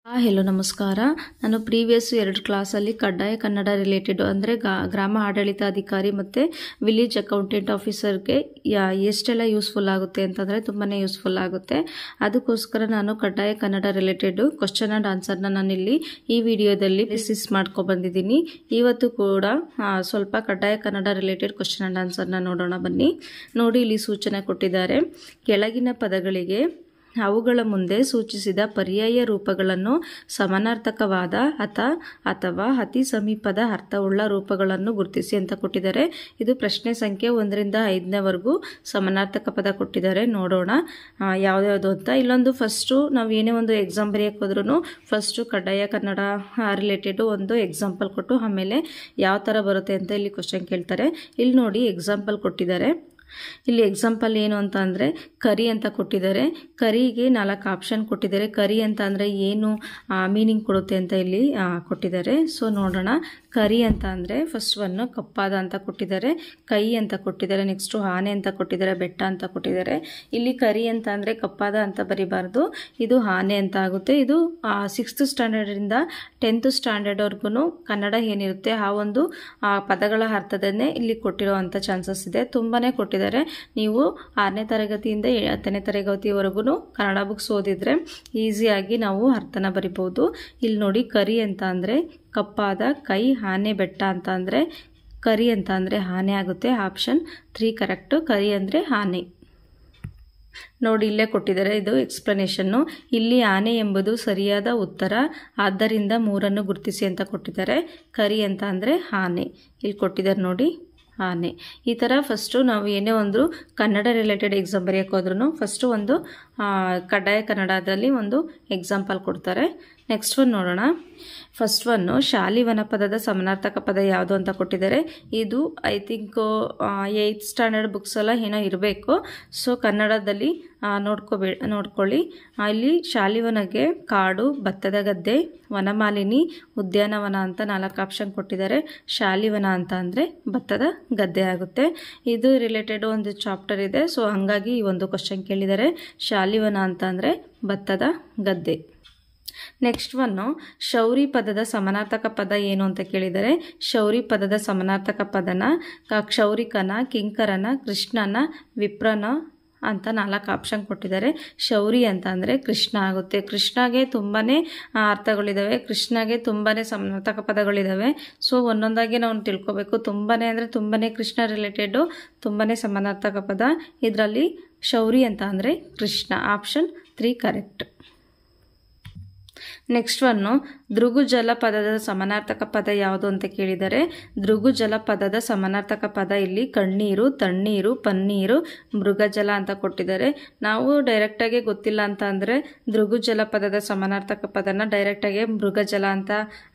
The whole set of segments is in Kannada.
ಹೆಲೋ ನಮಸ್ಕಾರ. ನಾನು ಪ್ರೀವಿಯಸ್ 2 ಕ್ಲಾಸಲ್ಲಿ ಕಡ್ಡಾಯ ಕನ್ನಡ ರಿಲೇಟೆಡ್ ಅಂದರೆ ಗ್ರಾಮ ಆಡಳಿತಾಧಿಕಾರಿ ಮತ್ತು ವಿಲೇಜ್ ಅಕೌಂಟೆಂಟ್ ಆಫೀಸರ್ಗೆ ಎಷ್ಟೆಲ್ಲ ಯೂಸ್ಫುಲ್ ಆಗುತ್ತೆ ಅಂತಂದರೆ ತುಂಬಾ ಯೂಸ್ಫುಲ್ ಆಗುತ್ತೆ. ಅದಕ್ಕೋಸ್ಕರ ನಾನು ಕಡ್ಡಾಯ ಕನ್ನಡ ರಿಲೇಟೆಡ್ ಕ್ವಶನ್ ಆ್ಯಂಡ್ ಆನ್ಸರ್ನ ನಾನಿಲ್ಲಿ ಈ ವಿಡಿಯೋದಲ್ಲಿ ಡಿಸ್ಕಸ್ ಮಾಡ್ಕೊಬಂದಿದ್ದೀನಿ. ಇವತ್ತು ಕೂಡ ಸ್ವಲ್ಪ ಕಡ್ಡಾಯ ಕನ್ನಡ ರಿಲೇಟೆಡ್ ಕ್ವಶನ್ ಆ್ಯಂಡ್ ಆನ್ಸರ್ನ ನೋಡೋಣ ಬನ್ನಿ. ನೋಡಿ, ಇಲ್ಲಿ ಸೂಚನೆ ಕೊಟ್ಟಿದ್ದಾರೆ. ಕೆಳಗಿನ ಪದಗಳಿಗೆ ಅವುಗಳ ಮುಂದೆ ಸೂಚಿಸಿದ ಪರ್ಯಾಯ ರೂಪಗಳನ್ನು ಸಮಾನಾರ್ಥಕವಾದ ಅಥವಾ ಅತಿ ಸಮೀಪದ ಅರ್ಥವುಳ್ಳ ರೂಪಗಳನ್ನು ಗುರುತಿಸಿ ಅಂತ ಕೊಟ್ಟಿದ್ದಾರೆ. ಇದು ಪ್ರಶ್ನೆ ಸಂಖ್ಯೆ 1ರಿಂದ 5ನೇವರೆಗೂ ಸಮಾನಾರ್ಥಕ ಪದ ಕೊಟ್ಟಿದ್ದಾರೆ. ನೋಡೋಣ ಯಾವ್ಯಾವುದು ಅಂತ. ಇಲ್ಲೊಂದು ಫಸ್ಟು ನಾವು ಏನೇ ಒಂದು ಎಕ್ಸಾಮ್ ಬರೆಯೋಕೆ ಹೋದ್ರೂ ಫಸ್ಟು ಕಡ್ಡಾಯ ಕನ್ನಡ ರಿಲೇಟೆಡು ಒಂದು ಎಕ್ಸಾಂಪಲ್ ಕೊಟ್ಟು ಆಮೇಲೆ ಯಾವ ಥರ ಬರುತ್ತೆ ಅಂತ ಇಲ್ಲಿ ಕ್ವಶನ್ ಕೇಳ್ತಾರೆ. ಇಲ್ಲಿ ನೋಡಿ ಎಕ್ಸಾಂಪಲ್ ಕೊಟ್ಟಿದ್ದಾರೆ. ಇಲ್ಲಿ ಎಕ್ಸಾಂಪಲ್ ಏನು ಅಂತ ಅಂದರೆ ಕರಿ ಅಂತ ಕೊಟ್ಟಿದ್ದಾರೆ. ಕರಿಗೆ 4 ಆಪ್ಷನ್ ಕೊಟ್ಟಿದ್ದಾರೆ. ಕರಿ ಅಂತ ಅಂದರೆ ಏನು ಮೀನಿಂಗ್ ಕೊಡುತ್ತೆ ಅಂತ ಇಲ್ಲಿ ಕೊಟ್ಟಿದ್ದಾರೆ. ಸೊ ನೋಡೋಣ. ಕರಿ ಅಂತ ಅಂದರೆ ಫಸ್ಟ್ ಒನ್ನು ಕಪ್ಪಾದ ಅಂತ ಕೊಟ್ಟಿದ್ದಾರೆ. ಕೈ ಅಂತ ಕೊಟ್ಟಿದ್ದಾರೆ. ನೆಕ್ಸ್ಟು ಆನೆ ಅಂತ ಕೊಟ್ಟಿದ್ದಾರೆ. ಬೆಟ್ಟ ಅಂತ ಕೊಟ್ಟಿದ್ದಾರೆ. ಇಲ್ಲಿ ಕರಿ ಅಂತ ಅಂದರೆ ಕಪ್ಪಾದ ಅಂತ ಬರಿಬಾರ್ದು, ಇದು ಆನೆ ಅಂತ ಆಗುತ್ತೆ. ಇದು 6th ಸ್ಟ್ಯಾಂಡರ್ಡಿಂದ 10th ಸ್ಟ್ಯಾಂಡರ್ಡ್ವರೆಗೂ ಕನ್ನಡ ಏನಿರುತ್ತೆ ಆ ಒಂದು ಪದಗಳ ಅರ್ಥದನ್ನೇ ಇಲ್ಲಿ ಕೊಟ್ಟಿರೋ ಅಂಥ ಚಾನ್ಸಸ್ ಇದೆ. ತುಂಬಾ ಕೊಟ್ಟಿದ್ದಾರೆ. ನೀವು 6ನೇ ತರಗತಿಯಿಂದ 10ನೇ ತರಗತಿವರೆಗೂ ಕನ್ನಡ ಬುಕ್ಸ್ ಓದಿದ್ರೆ ಈಸಿಯಾಗಿ ನಾವು ಅರ್ಥನ ಬರಿಬಹುದು. ಇಲ್ಲಿ ನೋಡಿ, ಕರಿ ಅಂತ ಅಂದರೆ ಕಪ್ಪಾದ, ಕೈ, ಆನೆ, ಬೆಟ್ಟ ಅಂತ ಅಂದರೆ ಕರಿ ಅಂತ ಅಂದರೆ ಆನೆ ಆಗುತ್ತೆ. Option 3 correct. ಕರಿ ಅಂದರೆ ಆನೆ. ನೋಡಿ, ಇಲ್ಲೇ ಕೊಟ್ಟಿದ್ದಾರೆ ಇದು ಎಕ್ಸ್ಪ್ಲನೇಷನ್ನು. ಇಲ್ಲಿ ಆನೆ ಎಂಬುದು ಸರಿಯಾದ ಉತ್ತರ, ಆದ್ದರಿಂದ 3ಅನ್ನು ಗುರುತಿಸಿ ಅಂತ ಕೊಟ್ಟಿದ್ದಾರೆ. ಕರಿ ಅಂತ ಅಂದರೆ ಆನೆ. ಇಲ್ಲಿ ಕೊಟ್ಟಿದ್ದಾರೆ ನೋಡಿ, ಆನೆ. ಈ ಥರ ಫಸ್ಟು ನಾವು ಏನೇ ಒಂದು ಕನ್ನಡ ರಿಲೇಟೆಡ್ ಎಕ್ಸಾಮ್ ಬರೆಯೋಕೆ ಹೋದ್ರೂ ಫಸ್ಟು ಒಂದು ಕಡ್ಡಾಯ ಕನ್ನಡದಲ್ಲಿ ಒಂದು ಎಕ್ಸಾಂಪಲ್ ಕೊಡ್ತಾರೆ. ನೆಕ್ಸ್ಟ್ ಒನ್ ನೋಡೋಣ. ಫಸ್ಟ್ ಒನ್ನು ಶಾಲಿವನ ಪದದ ಸಮಾನಾರ್ಥಕ ಪದ ಯಾವುದು ಅಂತ ಕೊಟ್ಟಿದ್ದಾರೆ. ಇದು I think 8th standard books ಎಲ್ಲ ಏನೋ ಇರಬೇಕು. ಸೊ ಕನ್ನಡದಲ್ಲಿ ನೋಡ್ಕೊಳ್ಳಿ. ಇಲ್ಲಿ ಶಾಲಿವನಗೆ ಕಾಡು, ಭತ್ತದ ಗದ್ದೆ, ವನಮಾಲಿನಿ, ಉದ್ಯಾನವನ ಅಂತ 4 ಆಪ್ಷನ್ ಕೊಟ್ಟಿದ್ದಾರೆ. ಶಾಲಿವನ ಅಂತ ಅಂದರೆ ಭತ್ತದ ಗದ್ದೆ ಆಗುತ್ತೆ. ಇದು ರಿಲೇಟೆಡ್ ಒಂದು ಚಾಪ್ಟರ್ ಇದೆ. ಸೊ ಹಾಗಾಗಿ ಈ ಒಂದು ಕ್ವಶನ್ ಕೇಳಿದ್ದಾರೆ. ಶಾಲಿವನ ಅಂತ ಅಂದರೆ ಭತ್ತದ ಗದ್ದೆ. ನೆಕ್ಸ್ಟ್ ಒನ್ನು ಶೌರಿ ಪದದ ಸಮಾನಾರ್ಥಕ ಪದ ಏನು ಅಂತ ಕೇಳಿದರೆ. ಶೌರಿ ಪದದ ಸಮಾನಾರ್ಥಕ ಪದನ ಕ್ಷೌರಿಕನ, ಕಿಂಕರನ, ಕೃಷ್ಣನ, ವಿಪ್ರನ ಅಂತ 4 ಆಪ್ಷನ್ ಕೊಟ್ಟಿದ್ದಾರೆ. ಶೌರಿ ಅಂತ ಅಂದರೆ ಕೃಷ್ಣ ಆಗುತ್ತೆ. ಕೃಷ್ಣಗೆ ತುಂಬಾ ಅರ್ಥಗಳಿದ್ದಾವೆ. ಕೃಷ್ಣಗೆ ತುಂಬಾ ಸಮಾನಾರ್ಥಕ ಪದಗಳಿದ್ದಾವೆ. ಸೊ ಒಂದೊಂದಾಗಿ ನಾವು ತಿಳ್ಕೊಬೇಕು. ತುಂಬಾ ಅಂದರೆ ತುಂಬಾ ಕೃಷ್ಣ ರಿಲೇಟೆಡು ತುಂಬಾ ಸಮಾನಾರ್ಥಕ ಪದ. ಇದರಲ್ಲಿ ಶೌರಿ ಅಂತ ಅಂದರೆ Krishna. Option 3 correct. Next one ದೃಗುಜಲ ಪದದ ಸಮಾನಾರ್ಥಕ ಪದ ಯಾವುದು ಅಂತ ಕೇಳಿದರೆ. ದೃಗುಜಲ ಪದದ ಸಮಾನಾರ್ಥಕ ಪದ ಇಲ್ಲಿ ಕಣ್ಣೀರು, ತಣ್ಣೀರು, ಪನ್ನೀರು, ಮೃಗಜಲ ಅಂತ ಕೊಟ್ಟಿದ್ದಾರೆ. ನಾವು ಡೈರೆಕ್ಟಾಗಿ ಗೊತ್ತಿಲ್ಲ ಅಂತ ಅಂದರೆ ದೃಗುಜಲ ಪದದ ಸಮಾನಾರ್ಥಕ ಪದನ ಡೈರೆಕ್ಟಾಗಿ ಮೃಗಜಲ ಅಂತ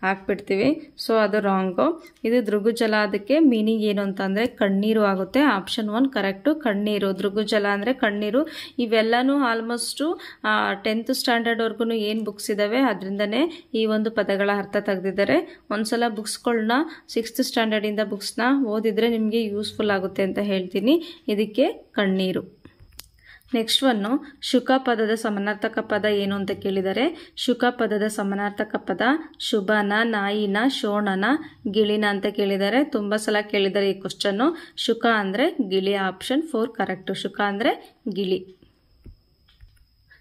ಹಾಕ್ಬಿಡ್ತೀವಿ. ಸೊ ಅದು ರಾಂಗು. ಇದು ದೃಗುಜಲ, ಅದಕ್ಕೆ ಮೀನಿಂಗ್ ಏನು ಅಂತ ಅಂದರೆ ಕಣ್ಣೀರು ಆಗುತ್ತೆ. Option 1 correct. ಕಣ್ಣೀರು, ದೃಗುಜಲ ಅಂದರೆ ಕಣ್ಣೀರು. ಇವೆಲ್ಲನೂ ಆಲ್ಮೋಸ್ಟು 10th ಸ್ಟ್ಯಾಂಡರ್ಡ್ವರೆಗೂ ಏನು ಬುಕ್ಸ್ ಇದ್ದಾವೆ ಅದರಿಂದನೇ ಈ ಒಂದು ಪದಗಳ ಅರ್ಥ ತೆಗೆದಿದ್ದಾರೆ. ಒಂದ್ಸಲ ಬುಕ್ಸ್ಗಳನ್ನ 6th ಸ್ಟ್ಯಾಂಡರ್ಡಿಂದ ಬುಕ್ಸ್ನ ಓದಿದ್ರೆ ನಿಮಗೆ ಯೂಸ್ಫುಲ್ ಆಗುತ್ತೆ ಅಂತ ಹೇಳ್ತೀನಿ. ಇದಕ್ಕೆ ಕಣ್ಣೀರು. ನೆಕ್ಸ್ಟ್ ಒನ್ನು ಶುಕ ಪದದ ಸಮಾನಾರ್ಥಕ ಪದ ಏನು ಅಂತ ಕೇಳಿದರೆ. ಶುಕ ಪದದ ಸಮಾನಾರ್ಥಕ ಪದ ಶುಭನ, ನಾಯಿನ, ಶೋಣನ, ಗಿಳಿನ ಅಂತ ಕೇಳಿದ್ದಾರೆ. ತುಂಬ ಸಲ ಕೇಳಿದ್ದಾರೆ ಈ ಕ್ವಶನ್ನು. ಶುಕ ಅಂದರೆ ಗಿಳಿ. Option 4 correct. ಶುಕ ಅಂದರೆ ಗಿಳಿ.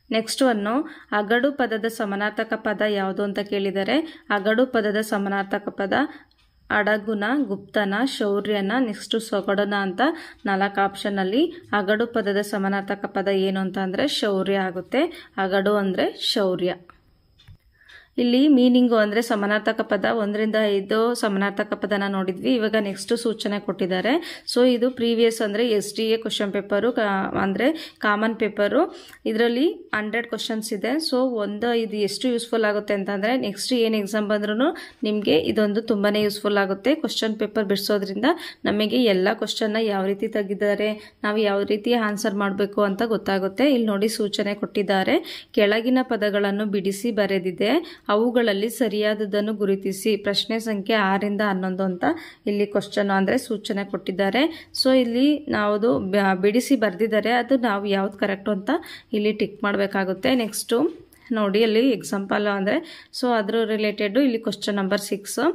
ನೆಕ್ಸ್ಟ್ ಒನ್ನು ಅಗಡು ಪದದ ಸಮಾನಾರ್ಥಕ ಪದ ಯಾವುದು ಅಂತ ಕೇಳಿದರೆ. ಅಗಡು ಪದದ ಸಮಾನಾರ್ಥಕ ಪದ ಅಡಗುನ, ಗುಪ್ತನ, ಶೌರ್ಯನ, ನೆಕ್ಸ್ಟ್ ಸೊಗಡನ ಅಂತ 4 ಆಪ್ಷನ್ನಲ್ಲಿ ಅಗಡು ಪದದ ಸಮಾನಾರ್ಥಕ ಪದ ಏನು ಅಂತ ಅಂದರೆ ಶೌರ್ಯ ಆಗುತ್ತೆ. ಅಗಡು ಅಂದರೆ ಶೌರ್ಯ. ಇಲ್ಲಿ ಮೀನಿಂಗು ಅಂದರೆ ಸಮಾನಾರ್ಥಕ ಪದ 1ರಿಂದ 5 ಸಮಾನಾರ್ಥಕ ಪದನ ನೋಡಿದ್ವಿ. ಇವಾಗ ನೆಕ್ಸ್ಟ್ ಸೂಚನೆ ಕೊಟ್ಟಿದ್ದಾರೆ. ಸೊ ಇದು ಪ್ರೀವಿಯಸ್ ಅಂದರೆ SDA ಕ್ವಶನ್ ಪೇಪರು ಅಂದರೆ ಕಾಮನ್ ಪೇಪರು. ಇದರಲ್ಲಿ 100 ಕ್ವಶನ್ಸ್ ಇದೆ. ಸೊ ಇದು ಎಷ್ಟು ಯೂಸ್ಫುಲ್ ಆಗುತ್ತೆ ಅಂತಂದರೆ ನೆಕ್ಸ್ಟ್ ಏನು ಎಕ್ಸಾಮ್ ಬಂದ್ರೂ ನಿಮಗೆ ಇದೊಂದು ತುಂಬಾ ಯೂಸ್ಫುಲ್ ಆಗುತ್ತೆ. ಕ್ವಶನ್ ಪೇಪರ್ ಬಿಡಿಸೋದ್ರಿಂದ ನಮಗೆ ಎಲ್ಲ ಕ್ವಶನ್ನ ಯಾವ ರೀತಿ ತೆಗಿದ್ದಾರೆ, ನಾವು ಯಾವ ರೀತಿ ಆನ್ಸರ್ ಮಾಡಬೇಕು ಅಂತ ಗೊತ್ತಾಗುತ್ತೆ. ಇಲ್ಲಿ ನೋಡಿ ಸೂಚನೆ ಕೊಟ್ಟಿದ್ದಾರೆ. ಕೆಳಗಿನ ಪದಗಳನ್ನು ಬಿಡಿಸಿ ಬರೆದಿದೆ, ಅವುಗಳಲ್ಲಿ ಸರಿಯಾದದನ್ನು ಗುರುತಿಸಿ. ಪ್ರಶ್ನೆ ಸಂಖ್ಯೆ 6ರಿಂದ 11 ಅಂತ ಇಲ್ಲಿ ಕ್ವಶನ್ ಅಂದರೆ ಸೂಚನೆ ಕೊಟ್ಟಿದ್ದಾರೆ. ಸೊ ಇಲ್ಲಿ ನಾವು ಬಿಡಿಸಿ ಬರೆದಿದ್ದಾರೆ, ಅದು ನಾವು ಯಾವ್ದು ಕರೆಕ್ಟು ಅಂತ ಇಲ್ಲಿ ಟಿಕ್ ಮಾಡಬೇಕಾಗುತ್ತೆ. ನೆಕ್ಸ್ಟು ನೋಡಿ ಅಲ್ಲಿ ಎಕ್ಸಾಂಪಲ್ ಅಂದರೆ ಸೊ ಅದ್ರ ರಿಲೇಟೆಡ್ ಇಲ್ಲಿ ಕ್ವಶನ್ ನಂಬರ್ 6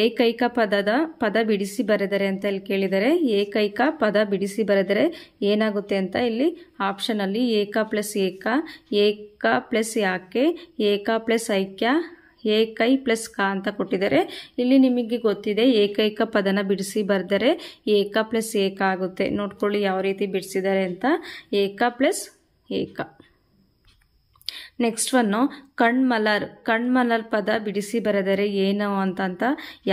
ಏಕೈಕ ಪದ ಬಿಡಿಸಿ ಬರೆದರೆ ಅಂತ ಇಲ್ಲಿ ಕೇಳಿದರೆ ಏಕೈಕ ಪದ ಬಿಡಿಸಿ ಬರೆದರೆ ಏನಾಗುತ್ತೆ ಅಂತ ಇಲ್ಲಿ ಆಪ್ಷನಲ್ಲಿ ಏಕ ಪ್ಲಸ್ ಏಕ ಪ್ಲಸ್ ಯಾಕೆ ಏಕ ಪ್ಲಸ್ ಐಕ್ಯ ಏಕೈ ಪ್ಲಸ್ ಕ ಅಂತ ಕೊಟ್ಟಿದ್ದಾರೆ. ಇಲ್ಲಿ ನಿಮಗೆ ಗೊತ್ತಿದೆ ಏಕೈಕ ಪದನ ಬಿಡಿಸಿ ಬರೆದರೆ ಏಕ ಪ್ಲಸ್ ಏಕ ಆಗುತ್ತೆ. ನೋಡ್ಕೊಳ್ಳಿ ಯಾವ ರೀತಿ ಬಿಡಿಸಿದ್ದಾರೆ ಅಂತ. ಏಕ ಪ್ಲಸ್ ಏಕ. ನೆಕ್ಸ್ಟ್ ಒನ್ನು ಕಣ್ಮಲರ್ ಪದ ಬಿಡಿಸಿ ಬರೆದರೆ ಏನು ಅಂತ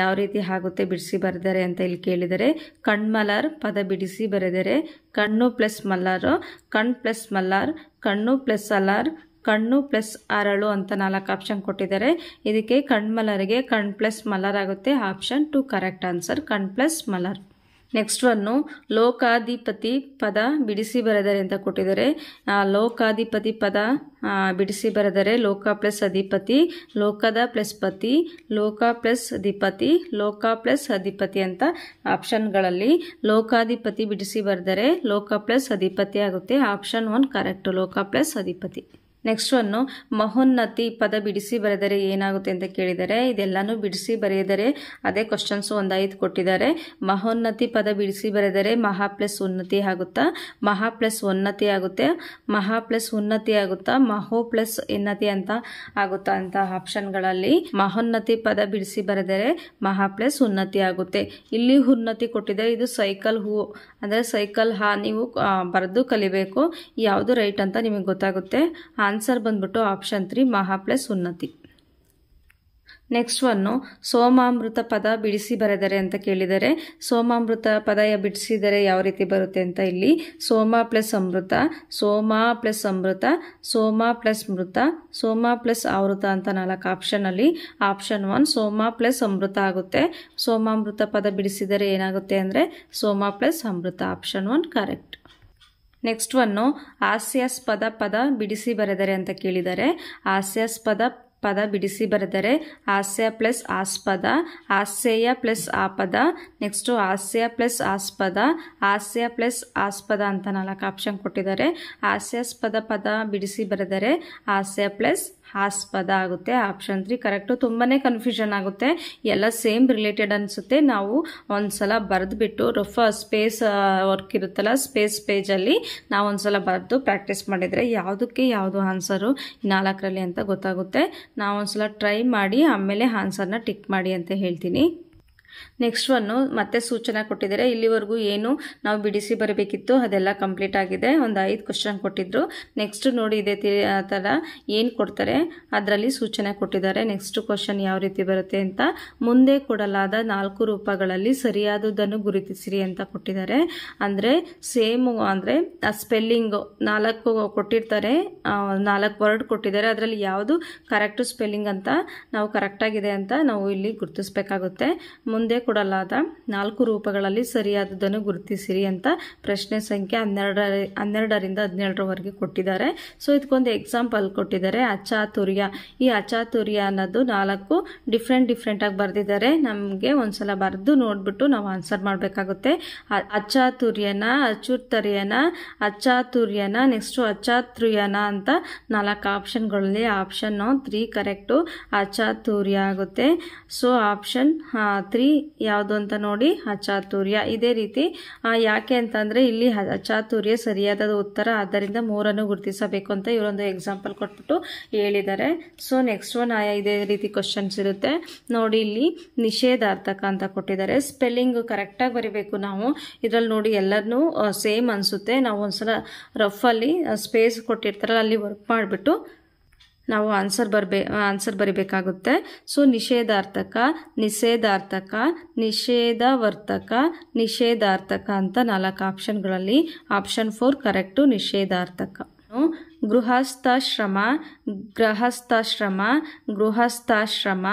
ಯಾವ ರೀತಿ ಆಗುತ್ತೆ ಬಿಡಿಸಿ ಬರೆದರೆ ಅಂತ ಇಲ್ಲಿ ಕೇಳಿದರೆ ಕಣ್ಮಲರ್ ಪದ ಬಿಡಿಸಿ ಬರೆದರೆ ಕಣ್ಣು ಪ್ಲಸ್ ಮಲ್ಲರು, ಕಣ್ ಪ್ಲಸ್ ಮಲ್ಲಾರ್, ಕಣ್ಣು ಪ್ಲಸ್ ಅಲಾರ್, ಕಣ್ಣು ಪ್ಲಸ್ ಅರಳು ಅಂತ 4 ಆಪ್ಷನ್ ಕೊಟ್ಟಿದ್ದಾರೆ. ಇದಕ್ಕೆ ಕಣ್ಮಲರಿಗೆ ಕಣ್ ಪ್ಲಸ್ ಮಲರ್ ಆಗುತ್ತೆ. ಆಪ್ಷನ್ 2 ಕರೆಕ್ಟ್ ಆನ್ಸರ್, ಕಣ್ ಪ್ಲಸ್ ಮಲರ್. ನೆಕ್ಸ್ಟ್ ಒನ್ನು ಲೋಕಾಧಿಪತಿ ಪದ ಬಿಡಿಸಿ ಬರೆದರೆ ಅಂತ ಕೊಟ್ಟಿದ್ದಾರೆ. ಲೋಕಾಧಿಪತಿ ಪದ ಬಿಡಿಸಿ ಬರೆದರೆ ಲೋಕ ಪ್ಲಸ್ ಅಧಿಪತಿ, ಲೋಕದ ಪ್ಲಸ್ ಪತಿ, ಲೋಕ ಪ್ಲಸ್ ಅಧಿಪತಿ, ಲೋಕ ಪ್ಲಸ್ ಅಧಿಪತಿ ಅಂತ ಆಪ್ಷನ್ಗಳಲ್ಲಿ ಲೋಕಾಧಿಪತಿ ಬಿಡಿಸಿ ಬರೆದರೆ ಲೋಕ ಪ್ಲಸ್ ಅಧಿಪತಿ ಆಗುತ್ತೆ. ಆಪ್ಷನ್ 1 ಕರೆಕ್ಟ್, ಲೋಕ ಪ್ಲಸ್ ಅಧಿಪತಿ. ನೆಕ್ಸ್ಟ್ ಒನ್ನು ಮಹೋನ್ನತಿ ಪದ ಬಿಡಿಸಿ ಬರೆದರೆ ಏನಾಗುತ್ತೆ ಅಂತ ಕೇಳಿದರೆ ಇದೆಲ್ಲಾನು ಬಿಡಿಸಿ ಬರೆದರೆ ಅದೇ ಕ್ವಶನ್ಸ್ ಒಂದು 5 ಕೊಟ್ಟಿದ್ದಾರೆ. ಮಹೋನ್ನತಿ ಪದ ಬಿಡಿಸಿ ಬರೆದರೆ ಮಹಾ ಪ್ಲಸ್ ಉನ್ನತಿ ಆಗುತ್ತಾ, ಮಹಾ ಪ್ಲಸ್ ಉನ್ನತಿ ಆಗುತ್ತೆ, ಮಹಾ ಪ್ಲಸ್ ಉನ್ನತಿ ಆಗುತ್ತಾ, ಮಹೋ ಪ್ಲಸ್ ಉನ್ನತಿ ಅಂತ ಆಗುತ್ತಾ ಅಂತ ಆಪ್ಷನ್ಗಳಲ್ಲಿ ಮಹೋನ್ನತಿ ಪದ ಬಿಡಿಸಿ ಬರೆದರೆ ಮಹಾ ಪ್ಲಸ್ ಉನ್ನತಿ ಆಗುತ್ತೆ. ಇಲ್ಲಿ ಉನ್ನತಿ ಕೊಟ್ಟಿದ್ದಾರೆ. ಇದು ಸೈಕಲ್ ಹೂ ಅಂದರೆ ಸೈಕಲ್ ನೀವು ಬರೆದು ಕಲಿಬೇಕು ಯಾವುದು ರೈಟ್ ಅಂತ ನಿಮಗೆ ಗೊತ್ತಾಗುತ್ತೆ. ಆನ್ಸರ್ ಬಂದ್ಬಿಟ್ಟು ಆಪ್ಷನ್ 3 ಮಹಾ ಪ್ಲಸ್ ಉನ್ನತಿ. ನೆಕ್ಸ್ಟ್ ಒನ್ನು ಸೋಮಾಮೃತ ಪದ ಬಿಡಿಸಿ ಬರೆದರೆ ಅಂತ ಕೇಳಿದರೆ ಸೋಮಾಮೃತ ಪದ ಬಿಡಿಸಿದರೆ ಯಾವ ರೀತಿ ಬರುತ್ತೆ ಅಂತ ಇಲ್ಲಿ ಸೋಮ ಪ್ಲಸ್ ಅಮೃತ, ಸೋಮ ಪ್ಲಸ್ ಅಮೃತ, ಸೋಮ ಪ್ಲಸ್ ಮೃತ, ಸೋಮ ಪ್ಲಸ್ ಆವೃತ ಅಂತ 4 ಆಪ್ಷನಲ್ಲಿ ಆಪ್ಷನ್ 1 ಸೋಮ ಪ್ಲಸ್ ಅಮೃತ ಆಗುತ್ತೆ. ಸೋಮಾಮೃತ ಪದ ಬಿಡಿಸಿದರೆ ಏನಾಗುತ್ತೆ ಅಂದರೆ ಸೋಮ ಪ್ಲಸ್ ಅಮೃತ. Option 1 correct. ನೆಕ್ಸ್ಟ್ ಒನ್ನು ಹಾಸ್ಯಾಸ್ಪದ ಪದ ಬಿಡಿಸಿ ಬರೆದರೆ ಅಂತ ಕೇಳಿದರೆ ಹಾಸ್ಯಾಸ್ಪದ ಪದ ಬಿಡಿಸಿ ಬರೆದರೆ ಹಾಸ್ಯ ಪ್ಲಸ್ ಆಸ್ಪದ, ಹಾಸ್ಯಯ ಪ್ಲಸ್ ಆಪದ, ನೆಕ್ಸ್ಟ್ ಹಾಸ್ಯ ಪ್ಲಸ್ ಆಸ್ಪದ, ಹಾಸ್ಯ ಪ್ಲಸ್ ಆಸ್ಪದ ಅಂತ 4 ಆಪ್ಷನ್ ಕೊಟ್ಟಿದ್ದಾರೆ. ಹಾಸ್ಯಾಸ್ಪದ ಪದ ಬಿಡಿಸಿ ಬರೆದರೆ ಹಾಸ್ಯ ಪ್ಲಸ್ ಆಸ್ಪದ ಆಗುತ್ತೆ. Option 3 correct. ತುಂಬಾನೇ ಕನ್ಫ್ಯೂಷನ್ ಆಗುತ್ತೆ, ಎಲ್ಲ ಸೇಮ್ ರಿಲೇಟೆಡ್ ಅನಿಸುತ್ತೆ. ನಾವು ಒಂದ್ಸಲ ಬರೆದ್ಬಿಟ್ಟು ರಫ್ ಸ್ಪೇಸ್ ವರ್ಕ್ ಇರುತ್ತಲ್ಲ ಸ್ಪೇಸ್ ಪೇಜಲ್ಲಿ ನಾವು ಒಂದ್ಸಲ ಬರೆದು ಪ್ರಾಕ್ಟೀಸ್ ಮಾಡಿದರೆ ಯಾವುದಕ್ಕೆ ಯಾವುದು ಆನ್ಸರು 4ರಲ್ಲಿ ಅಂತ ಗೊತ್ತಾಗುತ್ತೆ. ನಾವು ಒಂದ್ಸಲ ಟ್ರೈ ಮಾಡಿ ಆಮೇಲೆ ಆನ್ಸರ್ನ ಟಿಕ್ ಮಾಡಿ ಅಂತ ಹೇಳ್ತೀನಿ. ನೆಕ್ಸ್ಟ್ ಒನ್ನು ಮತ್ತೆ ಸೂಚನೆ ಕೊಟ್ಟಿದ್ದಾರೆ. ಇಲ್ಲಿವರೆಗೂ ಏನು ನಾವು ಬಿಡಿಸಿ ಬರಬೇಕಿತ್ತು ಅದೆಲ್ಲ ಕಂಪ್ಲೀಟ್ ಆಗಿದೆ. ಒಂದು 5 ಕ್ವಶನ್ ಕೊಟ್ಟಿದ್ರು. ನೆಕ್ಸ್ಟ್ ನೋಡಿ ಇದೇ ಥರ ಏನು ಕೊಡ್ತಾರೆ ಅದರಲ್ಲಿ ಸೂಚನೆ ಕೊಟ್ಟಿದ್ದಾರೆ. ನೆಕ್ಸ್ಟ್ ಕ್ವಶನ್ ಯಾವ ರೀತಿ ಬರುತ್ತೆ ಅಂತ ಮುಂದೆ ಕೊಡಲಾದ 4 ರೂಪಗಳಲ್ಲಿ ಸರಿಯಾದುದನ್ನು ಗುರುತಿಸಿರಿ ಅಂತ ಕೊಟ್ಟಿದ್ದಾರೆ. ಅಂದರೆ ಸೇಮ್ ಅಂದರೆ ಸ್ಪೆಲ್ಲಿಂಗ್ 4 ಕೊಟ್ಟಿರ್ತಾರೆ, 4 ವರ್ಡ್ ಕೊಟ್ಟಿದ್ದಾರೆ. ಅದರಲ್ಲಿ ಯಾವುದು ಕರೆಕ್ಟ್ ಸ್ಪೆಲ್ಲಿಂಗ್ ಅಂತ ನಾವು ಕರೆಕ್ಟಾಗಿದೆ ಅಂತ ನಾವು ಇಲ್ಲಿ ಗುರುತಿಸಬೇಕಾಗುತ್ತೆ. ಮುಂದೆ ಕೊಡಲಾದ 4 ರೂಪಗಳಲ್ಲಿ ಸರಿಯಾದದನ್ನು ಗುರುತಿಸಿರಿ ಅಂತ ಪ್ರಶ್ನೆ ಸಂಖ್ಯೆ 12ರಿಂದ 17ರವರೆಗೆ ಕೊಟ್ಟಿದ್ದಾರೆ. ಸೊ ಇದಕ್ಕೊಂದು ಎಕ್ಸಾಂಪಲ್ ಕೊಟ್ಟಿದ್ದಾರೆ. ಅಚಾತುರ್ಯ. ಈ ಅಚಾತುರ್ಯ ಅನ್ನೋದು 4 ಡಿಫ್ರೆಂಟ್ ಆಗಿ ಬರೆದಿದ್ದಾರೆ. ನಮಗೆ ಒಂದ್ಸಲ ಬರೆದು ನೋಡ್ಬಿಟ್ಟು ನಾವು ಆನ್ಸರ್ ಮಾಡಬೇಕಾಗುತ್ತೆ. ಅಚಾತುರ್ಯನ, ಅಚುರ್ತರ್ಯನ, ಅಚಾತುರ್ಯನ, ನೆಕ್ಸ್ಟ್ ಅಚಾತುರ್ಯನ ಅಂತ 4 ಆಪ್ಷನ್ಗಳಲ್ಲಿ ಆಪ್ಷನ್ 3 ಕರೆಕ್ಟು ಅಚಾತುರ್ಯ ಆಗುತ್ತೆ. ಸೊ ಆಪ್ಷನ್ 3 ಯಾವುದು ಅಂತ ನೋಡಿ ಅಚಾತುರ್ಯ. ಇದೇ ರೀತಿ ಯಾಕೆ ಅಂತಂದ್ರೆ ಇಲ್ಲಿ ಅಚಾತುರ್ಯ ಸರಿಯಾದ ಉತ್ತರ, ಆದ್ದರಿಂದ 3ಅನ್ನು ಗುರುತಿಸಬೇಕು ಅಂತ ಇವರೊಂದು ಎಕ್ಸಾಂಪಲ್ ಕೊಟ್ಬಿಟ್ಟು ಹೇಳಿದ್ದಾರೆ. ಸೊ ನೆಕ್ಸ್ಟ್ ಒನ್ ಇದೇ ರೀತಿ ಕ್ವಶನ್ಸ್ ಇರುತ್ತೆ ನೋಡಿ. ಇಲ್ಲಿ ನಿಷೇಧಾರ್ಥಕ ಅಂತ ಕೊಟ್ಟಿದ್ದಾರೆ. ಸ್ಪೆಲ್ಲಿಂಗ್ ಕರೆಕ್ಟಾಗಿ ಬರೀಬೇಕು ನಾವು. ಇದರಲ್ಲಿ ನೋಡಿ ಎಲ್ಲರನ್ನೂ ಸೇಮ್ ಅನಿಸುತ್ತೆ. ನಾವು ಒಂದ್ಸಲ ರಫ್ ಅಲ್ಲಿ ಸ್ಪೇಸ್ ಕೊಟ್ಟಿರ್ತಾರಲ್ಲ ಅಲ್ಲಿ ವರ್ಕ್ ಮಾಡಿಬಿಟ್ಟು ನಾವು ಆನ್ಸರ್ ಬರಿಬೇಕಾಗುತ್ತೆ. ಸೊ ನಿಷೇಧಾರ್ಥಕ, ನಿಷೇಧಾರ್ಥಕ, ನಿಷೇಧವರ್ತಕ, ನಿಷೇಧಾರ್ಥಕ ಅಂತ 4 ಆಪ್ಷನ್ಗಳಲ್ಲಿ ಆಪ್ಷನ್ 4 ಕರೆಕ್ಟು ನಿಷೇಧಾರ್ಥಕ. ಗೃಹಸ್ಥಾಶ್ರಮ, ಗೃಹಸ್ಥಾಶ್ರಮ, ಗೃಹಸ್ಥಾಶ್ರಮ,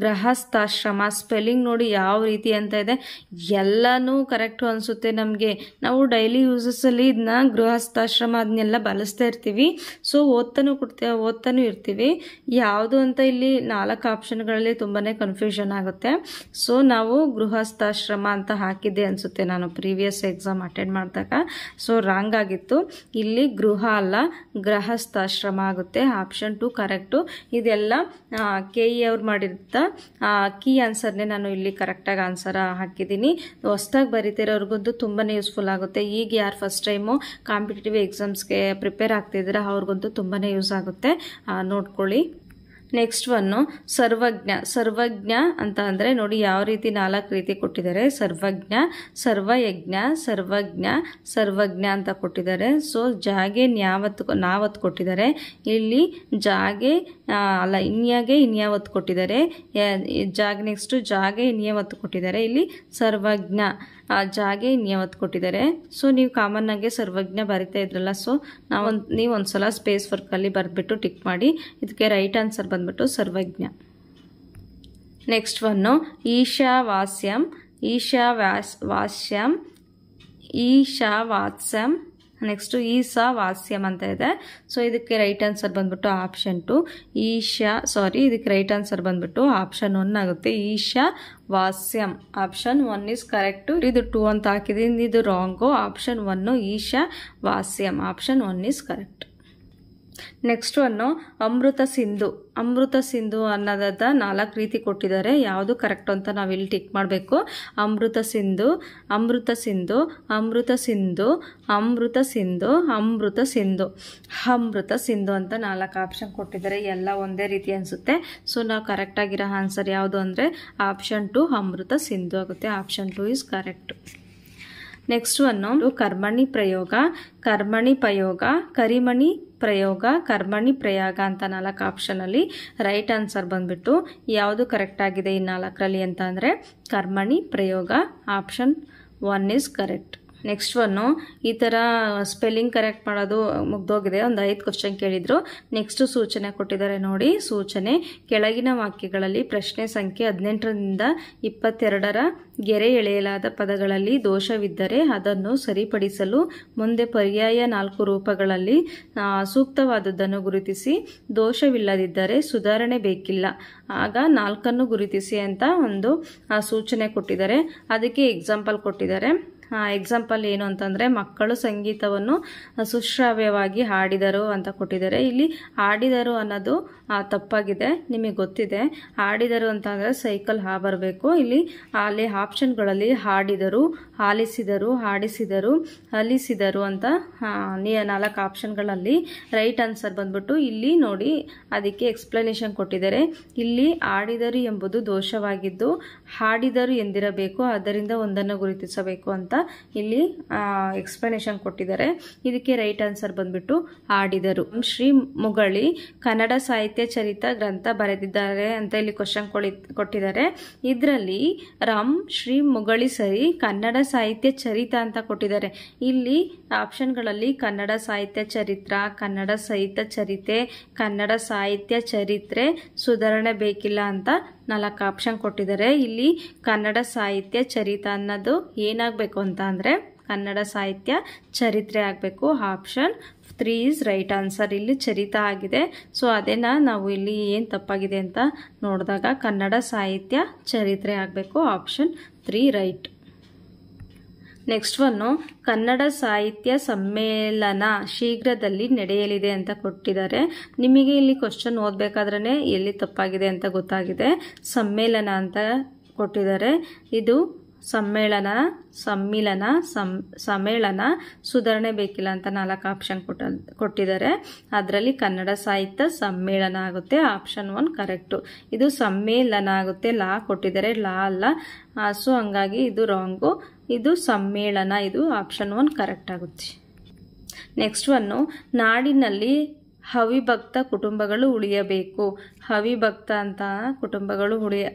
ಗೃಹಸ್ಥಾಶ್ರಮ. ಸ್ಪೆಲ್ಲಿಂಗ್ ನೋಡಿ ಯಾವ ರೀತಿ ಅಂತ ಇದೆ. ಎಲ್ಲನೂ ಕರೆಕ್ಟು ಅನಿಸುತ್ತೆ ನಮಗೆ. ನಾವು ಡೈಲಿ ಯೂಸಸ್ಸಲ್ಲಿ ಇದನ್ನ ಗೃಹಸ್ಥಾಶ್ರಮ ಅದನ್ನೆಲ್ಲ ಬಳಸ್ತಾ ಇರ್ತೀವಿ. ಸೊ ಓದ್ತಾನೂ ಇರ್ತೀವಿ. ಯಾವುದು ಅಂತ ಇಲ್ಲಿ 4 ಆಪ್ಷನ್ಗಳಲ್ಲಿ ತುಂಬಾ ಕನ್ಫ್ಯೂಷನ್ ಆಗುತ್ತೆ. ಸೊ ನಾವು ಗೃಹಸ್ಥಾಶ್ರಮ ಅಂತ ಹಾಕಿದ್ದೆ ಅನಿಸುತ್ತೆ ನಾನು ಪ್ರೀವಿಯಸ್ ಎಕ್ಸಾಮ್ ಅಟೆಂಡ್ ಮಾಡಿದಾಗ. ಸೊ ರಾಂಗ್ ಆಗಿತ್ತು. ಇಲ್ಲಿ ಗೃಹ ಅಲ್ಲ ಗೃಹಸ್ಥಾಶ್ರಮ ಆಗುತ್ತೆ. Option 2 correct. ಇದೆಲ್ಲ KE ಅವ್ರು ಮಾಡಿರ್ತ ಕೀ ಆನ್ಸರ್ನೇ ನಾನು ಇಲ್ಲಿ ಕರೆಕ್ಟಾಗಿ ಆನ್ಸರ್ ಹಾಕಿದ್ದೀನಿ. ಹೊಸ್ದಾಗಿ ಬರೀತಿರೋರ್ಗಂತೂ ತುಂಬಾ ಯೂಸ್ಫುಲ್ ಆಗುತ್ತೆ. ಈಗ ಯಾರು ಫಸ್ಟ್ ಟೈಮು ಕಾಂಪಿಟೇಟಿವ್ ಎಕ್ಸಾಮ್ಸ್ಗೆ ಪ್ರಿಪೇರ್ ಆಗ್ತಿದ್ದೀರಾ ಅವ್ರಿಗಂತೂ ತುಂಬಾ ಯೂಸ್ ಆಗುತ್ತೆ, ನೋಡ್ಕೊಳ್ಳಿ. ನೆಕ್ಸ್ಟ್ ಒನ್ನು ಸರ್ವಜ್ಞ ಅಂತ ಅಂದರೆ ನೋಡಿ ಯಾವ ರೀತಿ 4 ರೀತಿ ಕೊಟ್ಟಿದ್ದಾರೆ. ಸರ್ವಯಜ್ಞ, ಸರ್ವಜ್ಞ ಅಂತ ಕೊಟ್ಟಿದ್ದಾರೆ. ಸೊ ಜಾಗೆ ನಾವತ್ತು ಕೊಟ್ಟಿದ್ದಾರೆ. ಇಲ್ಲಿ ಜಾಗೆ ಅಲ್ಲ ಇನ್ಯಾವತ್ತು ಕೊಟ್ಟಿದ್ದಾರೆ. ನೆಕ್ಸ್ಟು ಜಾಗೆ ಇನ್ಯಾವತ್ತು ಕೊಟ್ಟಿದ್ದಾರೆ. ಇಲ್ಲಿ ಸರ್ವಜ್ಞ ಜಾಗೆ ಇನ್ಯಾವತ್ತು ಕೊಟ್ಟಿದ್ದಾರೆ. ಸೊ ನೀವು ಕಾಮನ್ ಆಗಿ ಸರ್ವಜ್ಞ ಬರಿತಾ ಇದ್ರಲ್ಲ, ಸೊ ನೀವು ಒಂದ್ಸಲ ಸ್ಪೇಸ್ ವರ್ಕಲ್ಲಿ ಬರೆದ್ಬಿಟ್ಟು ಟಿಕ್ ಮಾಡಿ. ಇದಕ್ಕೆ ರೈಟ್ ಆನ್ಸರ್ ಬಂದ್ಬಿಟ್ಟು ಸರ್ವಜ್ಞ. ನೆಕ್ಸ್ಟ್ ಒನ್ನು ಈಶಾವಾಸ್ಯಂ ನೆಕ್ಸ್ಟು ಈಶಾವಾಸ್ಯಂ ಅಂತ ಇದೆ. ಸೊ ಇದಕ್ಕೆ ರೈಟ್ ಆನ್ಸರ್ ಬಂದ್ಬಿಟ್ಟು ಆಪ್ಷನ್ 2 ಇದಕ್ಕೆ ರೈಟ್ ಆನ್ಸರ್ ಬಂದ್ಬಿಟ್ಟು ಆಪ್ಷನ್ 1 ಆಗುತ್ತೆ. ಈಶಾವಾಸ್ಯಂ ಆಪ್ಷನ್ 1 ಇಸ್ ಕರೆಕ್ಟು. ಇದು 2 ಅಂತ ಹಾಕಿದ್ದೀನಿ, ಇದು ರಾಂಗು. ಆಪ್ಷನ್ 1 ಈಶಾವಾಸ್ಯಂ option 1 is correct. Next one ಅಮೃತ ಸಿಂಧು ಅನ್ನೋದ 4 ರೀತಿ ಕೊಟ್ಟಿದ್ದಾರೆ. ಯಾವುದು ಕರೆಕ್ಟ್ ಅಂತ ನಾವಿಲ್ಲಿ ಟಿಕ್ ಮಾಡಬೇಕು. ಅಮೃತ ಸಿಂಧು ಅಂತ 4 ಆಪ್ಷನ್ ಕೊಟ್ಟಿದ್ದಾರೆ. ಎಲ್ಲ ಒಂದೇ ರೀತಿ ಅನಿಸುತ್ತೆ. ಸೊ ನಾವು ಕರೆಕ್ಟ್ ಆಗಿರೋ ಆನ್ಸರ್ ಯಾವುದು ಅಂದರೆ ಆಪ್ಷನ್ 2 ಅಮೃತ ಸಿಂಧು ಆಗುತ್ತೆ. Option 2 is correct. Next one ಕರ್ಮಣಿ ಪ್ರಯೋಗ, ಕರ್ಮಣಿ ಪ್ರಯೋಗ ಅಂತ 4 ಆಪ್ಷನಲ್ಲಿ ರೈಟ್ ಆನ್ಸರ್ ಬಂದ್ಬಿಟ್ಟು ಯಾವುದು ಕರೆಕ್ಟ್ ಆಗಿದೆ ಈ 4ರಲ್ಲಿ ಅಂತ ಅಂದರೆ ಕರ್ಮಣಿ ಪ್ರಯೋಗ option 1 is correct. Next one ಈ ಥರ ಸ್ಪೆಲ್ಲಿಂಗ್ ಕರೆಕ್ಟ್ ಮಾಡೋದು ಮುಗ್ದೋಗಿದೆ. ಒಂದು 5 ಕ್ವಶನ್ ಕೇಳಿದ್ರು. ನೆಕ್ಸ್ಟ್ ಸೂಚನೆ ಕೊಟ್ಟಿದ್ದಾರೆ ನೋಡಿ. ಸೂಚನೆ: ಕೆಳಗಿನ ವಾಕ್ಯಗಳಲ್ಲಿ ಪ್ರಶ್ನೆ ಸಂಖ್ಯೆ 18ರಿಂದ 22ರ ಗೆರೆ ಎಳೆಯಲಾದ ಪದಗಳಲ್ಲಿ ದೋಷವಿದ್ದರೆ ಅದನ್ನು ಸರಿಪಡಿಸಲು ಮುಂದೆ ಪರ್ಯಾಯ 4 ರೂಪಗಳಲ್ಲಿ ಸೂಕ್ತವಾದದ್ದನ್ನು ಗುರುತಿಸಿ, ದೋಷವಿಲ್ಲದಿದ್ದರೆ ಸುಧಾರಣೆ ಬೇಕಿಲ್ಲ, ಆಗ 4ಅನ್ನು ಗುರುತಿಸಿ ಅಂತ ಒಂದು ಸೂಚನೆ ಕೊಟ್ಟಿದ್ದಾರೆ. ಅದಕ್ಕೆ ಎಕ್ಸಾಂಪಲ್ ಕೊಟ್ಟಿದ್ದಾರೆ. ಎಕ್ಸಾಂಪಲ್ ಏನು ಅಂತಂದರೆ ಮಕ್ಕಳು ಸಂಗೀತವನ್ನು ಸುಶ್ರಾವ್ಯವಾಗಿ ಹಾಡಿದರು ಅಂತ ಕೊಟ್ಟಿದ್ದಾರೆ. ಇಲ್ಲಿ ಹಾಡಿದರು ಅನ್ನೋದು ತಪ್ಪಾಗಿದೆ, ನಿಮಗೆ ಗೊತ್ತಿದೆ. ಹಾಡಿದರು ಅಂತಂದರೆ ಸೈಕಲ್ ಬರಬೇಕು. ಅಲ್ಲಿ ಆಪ್ಷನ್ಗಳಲ್ಲಿ ಹಾಡಿದರು, ಆಲಿಸಿದರು, ಹಾಡಿಸಿದರು, ಅಲಿಸಿದರು ಅಂತ 4 ಆಪ್ಷನ್ಗಳಲ್ಲಿ ರೈಟ್ ಆನ್ಸರ್ ಬಂದ್ಬಿಟ್ಟು ಇಲ್ಲಿ ನೋಡಿ ಅದಕ್ಕೆ ಎಕ್ಸ್ಪ್ಲನೇಷನ್ ಕೊಟ್ಟಿದ್ದಾರೆ. ಇಲ್ಲಿ ಹಾಡಿದರು ಎಂಬುದು ದೋಷವಾಗಿದ್ದು ಹಾಡಿದರು ಎಂದಿರಬೇಕು, ಆದ್ದರಿಂದ ಒಂದನ್ನು ಗುರುತಿಸಬೇಕು ಅಂತ ಇಲ್ಲಿ ಎಕ್ಸ್ಪ್ಲನೇಷನ್ ಕೊಟ್ಟಿದ್ದಾರೆ. ಇದಕ್ಕೆ ರೈಟ್ ಆನ್ಸರ್ ಬಂದ್ಬಿಟ್ಟು ಹಾಡಿದರು. ಶ್ರೀ ಮುಗಳಿ ಕನ್ನಡ ಸಾಹಿತ್ಯ ಚರಿತ ಗ್ರಂಥ ಬರೆದಿದ್ದಾರೆ ಅಂತ ಇಲ್ಲಿ ಕ್ವಶನ್ ಕೊಟ್ಟಿದ್ದಾರೆ. ಇದರಲ್ಲಿ ಶ್ರೀ ಮುಗಳಿ ಸರಿ, ಕನ್ನಡ ಸಾಹಿತ್ಯ ಚರಿತ ಅಂತ ಕೊಟ್ಟಿದ್ದಾರೆ. ಇಲ್ಲಿ ಆಪ್ಷನ್ಗಳಲ್ಲಿ ಕನ್ನಡ ಸಾಹಿತ್ಯ ಚರಿತ್ರ, ಕನ್ನಡ ಸಾಹಿತ್ಯ ಚರಿತೆ, ಕನ್ನಡ ಸಾಹಿತ್ಯ ಚರಿತ್ರೆ, ಸುಧಾರಣೆ ಬೇಕಿಲ್ಲ ಅಂತ 4 ಆಪ್ಷನ್ ಕೊಟ್ಟಿದ್ದಾರೆ. ಇಲ್ಲಿ ಕನ್ನಡ ಸಾಹಿತ್ಯ ಚರಿತ ಅನ್ನೋದು ಏನಾಗಬೇಕು ಅಂತ ಅಂದರೆ ಕನ್ನಡ ಸಾಹಿತ್ಯ ಚರಿತ್ರೆ ಆಗಬೇಕು. Option 3 is right answer. ಇಲ್ಲಿ ಚರಿತ ಆಗಿದೆ. ಸೊ ಅದೇನ ನಾವು ಇಲ್ಲಿ ಏನು ತಪ್ಪಾಗಿದೆ ಅಂತ ನೋಡಿದಾಗ ಕನ್ನಡ ಸಾಹಿತ್ಯ ಚರಿತ್ರೆ ಆಗಬೇಕು. Option 3 right. Next one Kannada ಸಾಹಿತ್ಯ ಸಮ್ಮೇಳನ ಶೀಘ್ರದಲ್ಲಿ ನಡೆಯಲಿದೆ ಅಂತ ಕೊಟ್ಟಿದ್ದಾರೆ. ನಿಮಗೆ ಇಲ್ಲಿ ಕ್ವಶನ್ ಓದಬೇಕಾದ್ರೆ ಎಲ್ಲಿ ತಪ್ಪಾಗಿದೆ ಅಂತ ಗೊತ್ತಾಗಿದೆ. ಸಮ್ಮೇಳನ ಅಂತ ಕೊಟ್ಟಿದ್ದಾರೆ. ಇದು ಸಮ್ಮೇಳನ ಸುಧಾರಣೆ ಬೇಕಿಲ್ಲ ಅಂತ 4 ಆಪ್ಷನ್ ಕೊಟ್ಟಿದ್ದಾರೆ. ಅದರಲ್ಲಿ ಕನ್ನಡ ಸಾಹಿತ್ಯ ಸಮ್ಮೇಳನ ಆಗುತ್ತೆ. Option 1 correct. ಇದು ಸಮ್ಮೇಳನ ಆಗುತ್ತೆ. ಲಾ ಕೊಟ್ಟಿದ್ದಾರೆ, ಲಾ ಅಲ್ಲ. ಸೊ ಹಂಗಾಗಿ ಇದು ರಾಂಗು. ಇದು ಸಮ್ಮೇಳನ, ಇದು ಆಪ್ಷನ್ 1 ಕರೆಕ್ಟ್ ಆಗುತ್ತೆ. ನೆಕ್ಸ್ಟ್ ಒನ್ನು ನಾಡಿನಲ್ಲಿ ಅವಿಭಕ್ತ ಕುಟುಂಬಗಳು ಉಳಿಯಬೇಕು. ಅವಿಭಕ್ತ ಅಂತ ಕುಟುಂಬಗಳು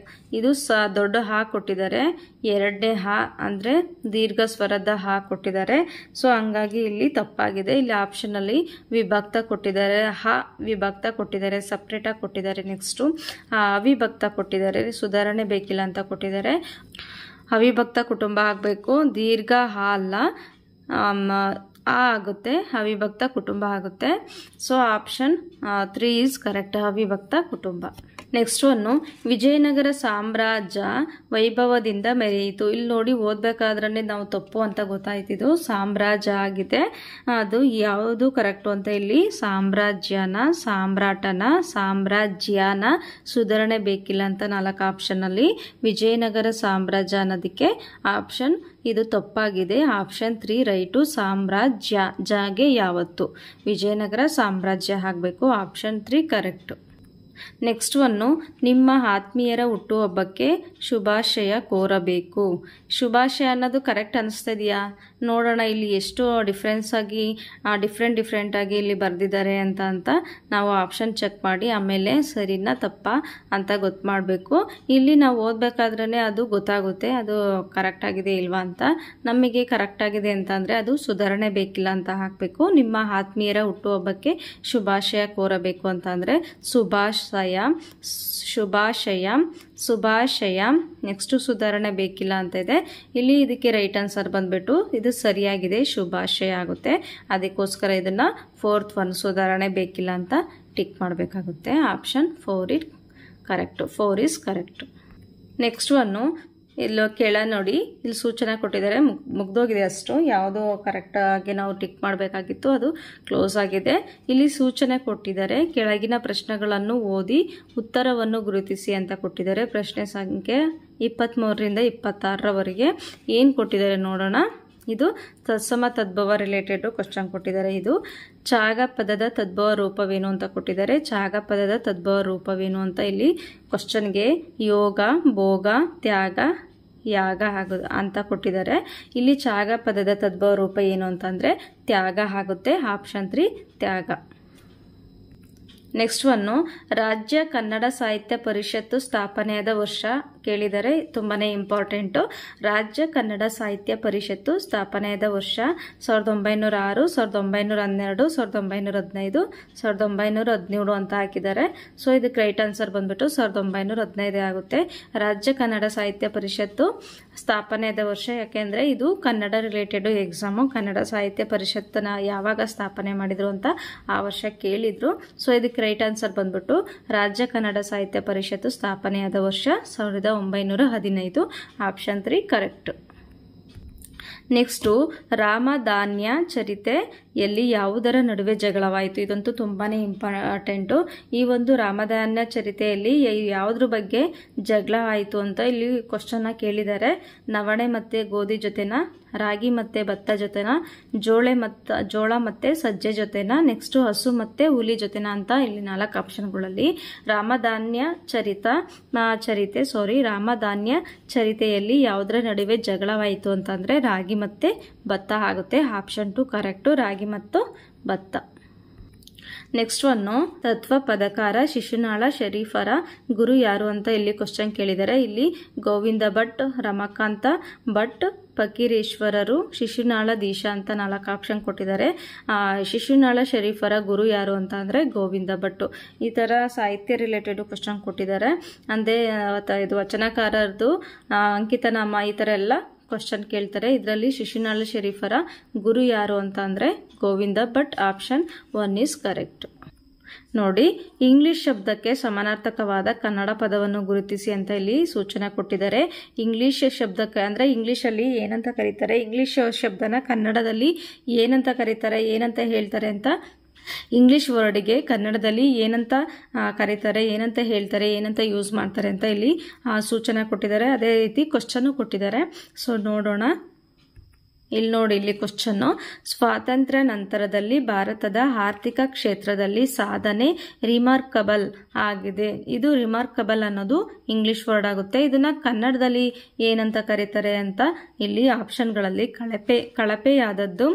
ಇದು ದೊಡ್ಡ ಹಾ ಕೊಟ್ಟಿದ್ದಾರೆ. 2ನೇ ಹಾ ಅಂದರೆ ದೀರ್ಘ ಸ್ವರದ ಹಾ ಕೊಟ್ಟಿದ್ದಾರೆ. ಸೊ ಹಂಗಾಗಿ ಇಲ್ಲಿ ತಪ್ಪಾಗಿದೆ. ಇಲ್ಲಿ ಆಪ್ಷನಲ್ಲಿ ವಿಭಕ್ತ ಕೊಟ್ಟಿದ್ದಾರೆ, ವಿಭಕ್ತ ಕೊಟ್ಟಿದ್ದಾರೆ, ಸಪ್ರೇಟಾಗಿ ಕೊಟ್ಟಿದ್ದಾರೆ. ನೆಕ್ಸ್ಟು ಅವಿಭಕ್ತ ಕೊಟ್ಟಿದ್ದಾರೆ, ಸುಧಾರಣೆ ಬೇಕಿಲ್ಲ ಅಂತ ಕೊಟ್ಟಿದ್ದಾರೆ. ಅವಿಭಕ್ತ ಕುಟುಂಬ ಆಗಬೇಕು, ದೀರ್ಘ ಹಾ ಅಲ್ಲ, ಆಗುತ್ತೆ, ಅವಿಭಕ್ತ ಕುಟುಂಬ ಆಗುತ್ತೆ. ಸೊ ಆಪ್ಷನ್ 3 ಈಸ್ ಕರೆಕ್ಟ್, ಅವಿಭಕ್ತ ಕುಟುಂಬ. ನೆಕ್ಸ್ಟ್ ಒನ್ನು ವಿಜಯನಗರ ಸಾಮ್ರಾಜ್ಯ ವೈಭವದಿಂದ ಮೆರೆಯಿತು. ಇಲ್ಲಿ ನೋಡಿ ಓದಬೇಕಾದ್ರೆ ನಾವು ತಪ್ಪು ಅಂತ ಗೊತ್ತಾಯ್ತಿದ್ದು ಸಾಮ್ರಾಜ್ಯ ಆಗಿದೆ. ಅದು ಯಾವುದು ಕರೆಕ್ಟು ಅಂತ ಇಲ್ಲಿ ಸಾಮ್ರಾಜ್ಯನ, ಸಾಮ್ರಾಟನ, ಸಾಮ್ರಾಜ್ಯನ ಸುಧಾರಣೆ ಬೇಕಿಲ್ಲ ಅಂತ 4 ಆಪ್ಷನ್ನಲ್ಲಿ ವಿಜಯನಗರ ಸಾಮ್ರಾಜ್ಯ ಅನ್ನೋದಕ್ಕೆ ಆಪ್ಷನ್ ಇದು ತಪ್ಪಾಗಿದೆ. Option 3 right. ಸಾಮ್ರಾಜ್ಯ ಜಾಗೆ ಯಾವತ್ತು ವಿಜಯನಗರ ಸಾಮ್ರಾಜ್ಯ ಆಗಬೇಕು. Option 3 correct. ನೆಕ್ಸ್ಟ್ ಒನ್ನು ನಿಮ್ಮ ಆತ್ಮೀಯರ ಹುಟ್ಟುಹಬ್ಬಕ್ಕೆ ಶುಭಾಶಯ ಕೋರಬೇಕು. ಶುಭಾಶಯ ಅನ್ನೋದು ಕರೆಕ್ಟ್ ಅನಿಸ್ತಾ ಇದೆಯಾ ನೋಡೋಣ. ಇಲ್ಲಿ ಎಷ್ಟು ಡಿಫ್ರೆಂಟ್ ಆಗಿ ಇಲ್ಲಿ ಬರೆದಿದ್ದಾರೆ ಅಂತ ನಾವು ಆಪ್ಷನ್ ಚೆಕ್ ಮಾಡಿ ಆಮೇಲೆ ಸರಿನಾ ತಪ್ಪಾ ಅಂತ ಗೊತ್ತು ಮಾಡಬೇಕು. ಇಲ್ಲಿ ನಾವು ಓದಬೇಕಾದ್ರೇ ಅದು ಗೊತ್ತಾಗುತ್ತೆ ಅದು ಕರೆಕ್ಟ್ ಆಗಿದೆ ಇಲ್ವಾ ಅಂತ. ನಮಗೆ ಕರೆಕ್ಟ್ ಆಗಿದೆ ಅಂತಂದರೆ ಅದು ಸುಧಾರಣೆ ಬೇಕಿಲ್ಲ ಅಂತ ಹಾಕಬೇಕು. ನಿಮ್ಮ ಆತ್ಮೀಯರ ಹುಟ್ಟುಹಬ್ಬಕ್ಕೆ ಶುಭಾಶಯ ಕೋರಬೇಕು ಅಂತಂದರೆ ಶುಭಾಶಯ. ನೆಕ್ಸ್ಟು ಸುಧಾರಣೆ ಬೇಕಿಲ್ಲ ಅಂತ ಇದೆ. ಇಲ್ಲಿ ಇದಕ್ಕೆ ರೈಟ್ ಆನ್ಸರ್ ಬಂದ್ಬಿಟ್ಟು ಇದು ಸರಿಯಾಗಿದೆ, ಶುಭಾಶಯ ಆಗುತ್ತೆ. ಅದಕ್ಕೋಸ್ಕರ ಇದನ್ನು 4th ಒನ್ ಸುಧಾರಣೆ ಬೇಕಿಲ್ಲ ಅಂತ ಟಿಕ್ ಮಾಡಬೇಕಾಗುತ್ತೆ. Option 4 correct. 4 is correct. Next one ಇಲ್ಲೋ ಕೆಳ ನೋಡಿ, ಇಲ್ಲಿ ಸೂಚನೆ ಕೊಟ್ಟಿದ್ದಾರೆ, ಮುಗ್ದೋಗಿದೆ ಅಷ್ಟು. ಯಾವುದೋ ಕರೆಕ್ಟಾಗಿ ನಾವು ಟಿಕ್ ಮಾಡಬೇಕಾಗಿತ್ತು, ಅದು ಕ್ಲೋಸ್ ಆಗಿದೆ. ಇಲ್ಲಿ ಸೂಚನೆ ಕೊಟ್ಟಿದ್ದಾರೆ, ಕೆಳಗಿನ ಪ್ರಶ್ನೆಗಳನ್ನು ಓದಿ ಉತ್ತರವನ್ನು ಗುರುತಿಸಿ ಅಂತ ಕೊಟ್ಟಿದ್ದಾರೆ. ಪ್ರಶ್ನೆ ಸಂಖ್ಯೆ 23ರಿಂದ 26ರವರೆಗೆ ಏನು ಕೊಟ್ಟಿದ್ದಾರೆ ನೋಡೋಣ. ಇದು ತತ್ಸಮ ತದ್ಭವ ರಿಲೇಟೆಡ್ ಕ್ವಶನ್ ಕೊಟ್ಟಿದ್ದಾರೆ. ಇದು ಚಾಗ ಪದದ ತದ್ಭವ ರೂಪವೇನು ಅಂತ ಕೊಟ್ಟಿದ್ದಾರೆ. ಚಾಗ ಪದದ ತದ್ಭವ ರೂಪವೇನು ಅಂತ ಇಲ್ಲಿ ಕ್ವಶನ್ಗೆ ಯೋಗ, ಭೋಗ, ತ್ಯಾಗ, ಯಾಗ ಅಂತ ಕೊಟ್ಟಿದ್ದಾರೆ. ಇಲ್ಲಿ ಚಾಗ ಪದದ ತದ್ಭವ ರೂಪ ಏನು ಅಂತಂದರೆ ತ್ಯಾಗ ಆಗುತ್ತೆ. ಆಪ್ಷನ್ 3 ತ್ಯಾಗ. ನೆಕ್ಸ್ಟ್ ಒನ್ನು ರಾಜ್ಯ ಕನ್ನಡ ಸಾಹಿತ್ಯ ಪರಿಷತ್ತು ಸ್ಥಾಪನೆಯಾದ ವರ್ಷ ಕೇಳಿದರೆ ತುಂಬಾನೇ ಇಂಪಾರ್ಟೆಂಟು. ರಾಜ್ಯ ಕನ್ನಡ ಸಾಹಿತ್ಯ ಪರಿಷತ್ತು ಸ್ಥಾಪನೆಯಾದ ವರ್ಷ 1906, 1912, 1915, 1917 ಅಂತ ಹಾಕಿದ್ದಾರೆ. ಸೊ ಇದಕ್ಕೆ ರೈಟ್ ಆನ್ಸರ್ ಬಂದ್ಬಿಟ್ಟು 1915 ಆಗುತ್ತೆ. ರಾಜ್ಯ ಕನ್ನಡ ಸಾಹಿತ್ಯ ಪರಿಷತ್ತು ಸ್ಥಾಪನೆಯಾದ ವರ್ಷ, ಯಾಕೆಂದರೆ ಇದು ಕನ್ನಡ ರಿಲೇಟೆಡ್ ಎಕ್ಸಾಮು. ಕನ್ನಡ ಸಾಹಿತ್ಯ ಪರಿಷತ್ತನ್ನ ಯಾವಾಗ ಸ್ಥಾಪನೆ ಮಾಡಿದ್ರು ಅಂತ ಆ ವರ್ಷ ಕೇಳಿದ್ರು. ಸೊ ಇದಕ್ಕೆ ರೈಟ್ ಆನ್ಸರ್ ಬಂದ್ಬಿಟ್ಟು ರಾಜ್ಯ ಕನ್ನಡ ಸಾಹಿತ್ಯ ಪರಿಷತ್ತು ಸ್ಥಾಪನೆಯಾದ ವರ್ಷ 1915. Option 3 correct. ನೆಕ್ಸ್ಟು ರಾಮಧಾನ್ಯ ಚರಿತೆಯಲ್ಲಿ ಯಾವುದರ ನಡುವೆ ಜಗಳವಾಯಿತು. ಇದಂತೂ ತುಂಬಾನೇ ಇಂಪಾರ್ಟೆಂಟು. ಈ ಒಂದು ರಾಮಧಾನ್ಯ ಚರಿತೆಯಲ್ಲಿ ಯಾವುದ್ರ ಬಗ್ಗೆ ಜಗಳ ಆಯಿತು ಅಂತ ಇಲ್ಲಿ ಕ್ವಶನ್ನ ಕೇಳಿದ್ದಾರೆ. ನವಣೆ ಮತ್ತು ಗೋಧಿ ಜೊತೆನಾ, ರಾಗಿ ಮತ್ತು ಭತ್ತ ಜೊತೆನಾ, ಜೋಳ ಮತ್ತು ಸಜ್ಜೆ ಜೊತೆನಾ, ನೆಕ್ಸ್ಟು ಹಸು ಮತ್ತು ಹುಲಿ ಜೊತೆನಾ ಅಂತ ಇಲ್ಲಿ 4 ಆಪ್ಷನ್ಗಳಲ್ಲಿ ರಾಮಧಾನ್ಯ ಚರಿತೆಯಲ್ಲಿ ಯಾವುದರ ನಡುವೆ ಜಗಳವಾಯಿತು ಅಂತಂದರೆ ರಾಗಿ ಮತ್ತು ಭತ್ತ ಆಗುತ್ತೆ. ಆಪ್ಷನ್ 2 ಕರೆಕ್ಟು, ರಾಗಿ ಮತ್ತು ಭತ್ತ. ನೆಕ್ಸ್ಟ್ ಒನ್ನು ತತ್ವ ಪದಕಾರ ಶಿಶುನಾಳ ಶರೀಫರ ಗುರು ಯಾರು ಅಂತ ಇಲ್ಲಿ ಕ್ವಶನ್ ಕೇಳಿದ್ದಾರೆ. ಇಲ್ಲಿ ಗೋವಿಂದ ಭಟ್, ರಮಾಕಾಂತ ಭಟ್, ಫಕೀರೇಶ್ವರರು, ಶಿಶುನಾಳ ದೀಶಾ ಅಂತ 4 ಆಪ್ಷನ್ ಕೊಟ್ಟಿದ್ದಾರೆ. ಶಿಶುನಾಳ ಶರೀಫರ ಗುರು ಯಾರು ಅಂತ ಅಂದರೆ ಗೋವಿಂದ ಭಟ್ಟು. ಈ ಥರ ಸಾಹಿತ್ಯ ರಿಲೇಟೆಡ್ ಕ್ವಶನ್ ಕೊಟ್ಟಿದ್ದಾರೆ. ಅಂದರೆ ಇದು ವಚನಕಾರರದು ಅಂಕಿತನಾಮ ಈ ಥರ ಎಲ್ಲ ಕ್ವಶನ್ ಕೇಳ್ತಾರೆ. ಇದರಲ್ಲಿ ಶಿಶುನಾಳ ಶರೀಫರ ಗುರು ಯಾರು ಅಂತ ಅಂದರೆ Govinda Bhat. Option 1 is correct. ನೋಡಿ, ಇಂಗ್ಲಿಷ್ ಶಬ್ದಕ್ಕೆ ಸಮಾನಾರ್ಥಕವಾದ ಕನ್ನಡ ಪದವನ್ನು ಗುರುತಿಸಿ ಅಂತ ಇಲ್ಲಿ ಸೂಚನೆ ಕೊಟ್ಟಿದ್ದಾರೆ. ಇಂಗ್ಲಿಷ್ ಶಬ್ದಕ್ಕೆ ಅಂದರೆ ಇಂಗ್ಲೀಷಲ್ಲಿ ಏನಂತ ಕರೀತಾರೆ, ಇಂಗ್ಲಿಷ್ ಶಬ್ದನ ಕನ್ನಡದಲ್ಲಿ ಏನಂತ ಕರೀತಾರೆ, ಏನಂತ ಹೇಳ್ತಾರೆ ಅಂತ, ಇಂಗ್ಲಿಷ್ ವರ್ಡ್ಗೆ ಕನ್ನಡದಲ್ಲಿ ಏನಂತ ಕರೀತಾರೆ, ಏನಂತ ಹೇಳ್ತಾರೆ, ಏನಂತ ಯೂಸ್ ಮಾಡ್ತಾರೆ ಅಂತ ಇಲ್ಲಿ ಸೂಚನೆ ಕೊಟ್ಟಿದ್ದಾರೆ. ಅದೇ ರೀತಿ ಕ್ವಶನ್ನು ಕೊಟ್ಟಿದ್ದಾರೆ. ಸೊ ನೋಡೋಣ. ಇಲ್ಲಿ ನೋಡಿ, ಇಲ್ಲಿ ಕ್ವಶನ್ನು, ಸ್ವಾತಂತ್ರ್ಯ ನಂತರದಲ್ಲಿ ಭಾರತದ ಆರ್ಥಿಕ ಕ್ಷೇತ್ರದಲ್ಲಿ ಸಾಧನೆ ರಿಮಾರ್ಕಬಲ್ ಆಗಿದೆ. ಇದು ರಿಮಾರ್ಕಬಲ್ ಅನ್ನೋದು ಇಂಗ್ಲಿಷ್ ವರ್ಡ್ ಆಗುತ್ತೆ. ಇದನ್ನ ಕನ್ನಡದಲ್ಲಿ ಏನಂತ ಕರೀತಾರೆ ಅಂತ ಇಲ್ಲಿ ಆಪ್ಷನ್ಗಳಲ್ಲಿ ಕಳಪೆಯಾದದ್ದು,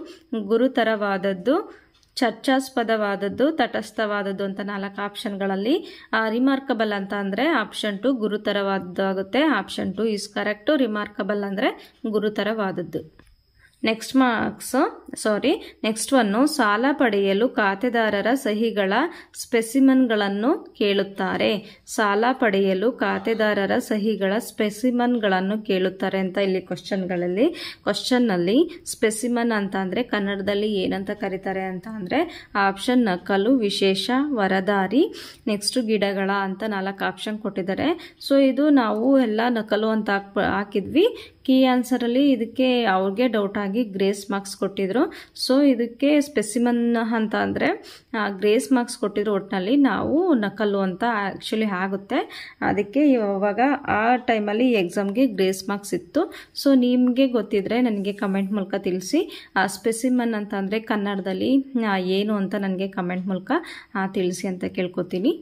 ಗುರುತರವಾದದ್ದು, ಚರ್ಚಾಸ್ಪದವಾದದ್ದು, ತಟಸ್ಥವಾದದ್ದು ಅಂತ 4 ಆಪ್ಷನ್ಗಳಲ್ಲಿ ರಿಮಾರ್ಕಬಲ್ ಅಂತ ಅಂದರೆ ಆಪ್ಷನ್ 2 ಗುರುತರವಾದದ್ದು ಆಗುತ್ತೆ. Option 2 is correct. ರಿಮಾರ್ಕಬಲ್ ಅಂದರೆ ಗುರುತರವಾದದ್ದು. ನೆಕ್ಸ್ಟ್ ಒನ್ನು ಸಾಲ ಪಡೆಯಲು ಖಾತೆದಾರರ ಸಹಿಗಳ ಸ್ಪೆಸಿಮನ್ಗಳನ್ನು ಕೇಳುತ್ತಾರೆ. ಸಾಲ ಪಡೆಯಲು ಖಾತೆದಾರರ ಸಹಿಗಳ ಸ್ಪೆಸಿಮನ್ಗಳನ್ನು ಕೇಳುತ್ತಾರೆ ಅಂತ ಇಲ್ಲಿ ಕ್ವಶನ್ನಲ್ಲಿ ಸ್ಪೆಸಿಮನ್ ಅಂತ ಅಂದರೆ ಕನ್ನಡದಲ್ಲಿ ಏನಂತ ಕರೀತಾರೆ ಅಂತ ಅಂದರೆ ಆಪ್ಷನ್ ನಕಲು, ವಿಶೇಷ, ವರದಾರಿ, ನೆಕ್ಸ್ಟ್ ಗಿಡಗಳ ಅಂತ 4 ಆಪ್ಷನ್ ಕೊಟ್ಟಿದ್ದಾರೆ. ಸೊ ಇದು ನಾವು ಎಲ್ಲ ನಕಲು ಅಂತ ಹಾಕಿದ್ವಿ. ಕೀ ಆನ್ಸರಲ್ಲಿ ಇದಕ್ಕೆ ಅವ್ರಿಗೆ ಡೌಟ್ ಆಗಿ ಗ್ರೇಸ್ ಮಾರ್ಕ್ಸ್ ಕೊಟ್ಟಿದ್ರು. ಸೊ ಇದಕ್ಕೆ ಸ್ಪೆಸಿಮನ್ ಅಂತ ಅಂದರೆ ಗ್ರೇಸ್ ಮಾರ್ಕ್ಸ್ ಕೊಟ್ಟಿದ್ರು. ಒಟ್ಟಿನಲ್ಲಿ ನಾವು ನಕಲು ಅಂತ ಆ್ಯಕ್ಚುಲಿ ಆಗುತ್ತೆ. ಅದಕ್ಕೆ ಇವಾಗ ಆ ಟೈಮಲ್ಲಿ ಎಕ್ಸಾಮ್ಗೆ ಗ್ರೇಸ್ ಮಾರ್ಕ್ಸ್ ಇತ್ತು. ಸೊ ನಿಮಗೆ ಗೊತ್ತಿದ್ರೆ ನನಗೆ ಕಮೆಂಟ್ ಮೂಲಕ ತಿಳಿಸಿ. ಸ್ಪೆಸಿಮನ್ ಅಂತ ಅಂದರೆ ಕನ್ನಡದಲ್ಲಿ ಏನು ಅಂತ ನನಗೆ ಕಮೆಂಟ್ ಮೂಲಕ ತಿಳಿಸಿ ಅಂತ ಕೇಳ್ಕೊತೀನಿ.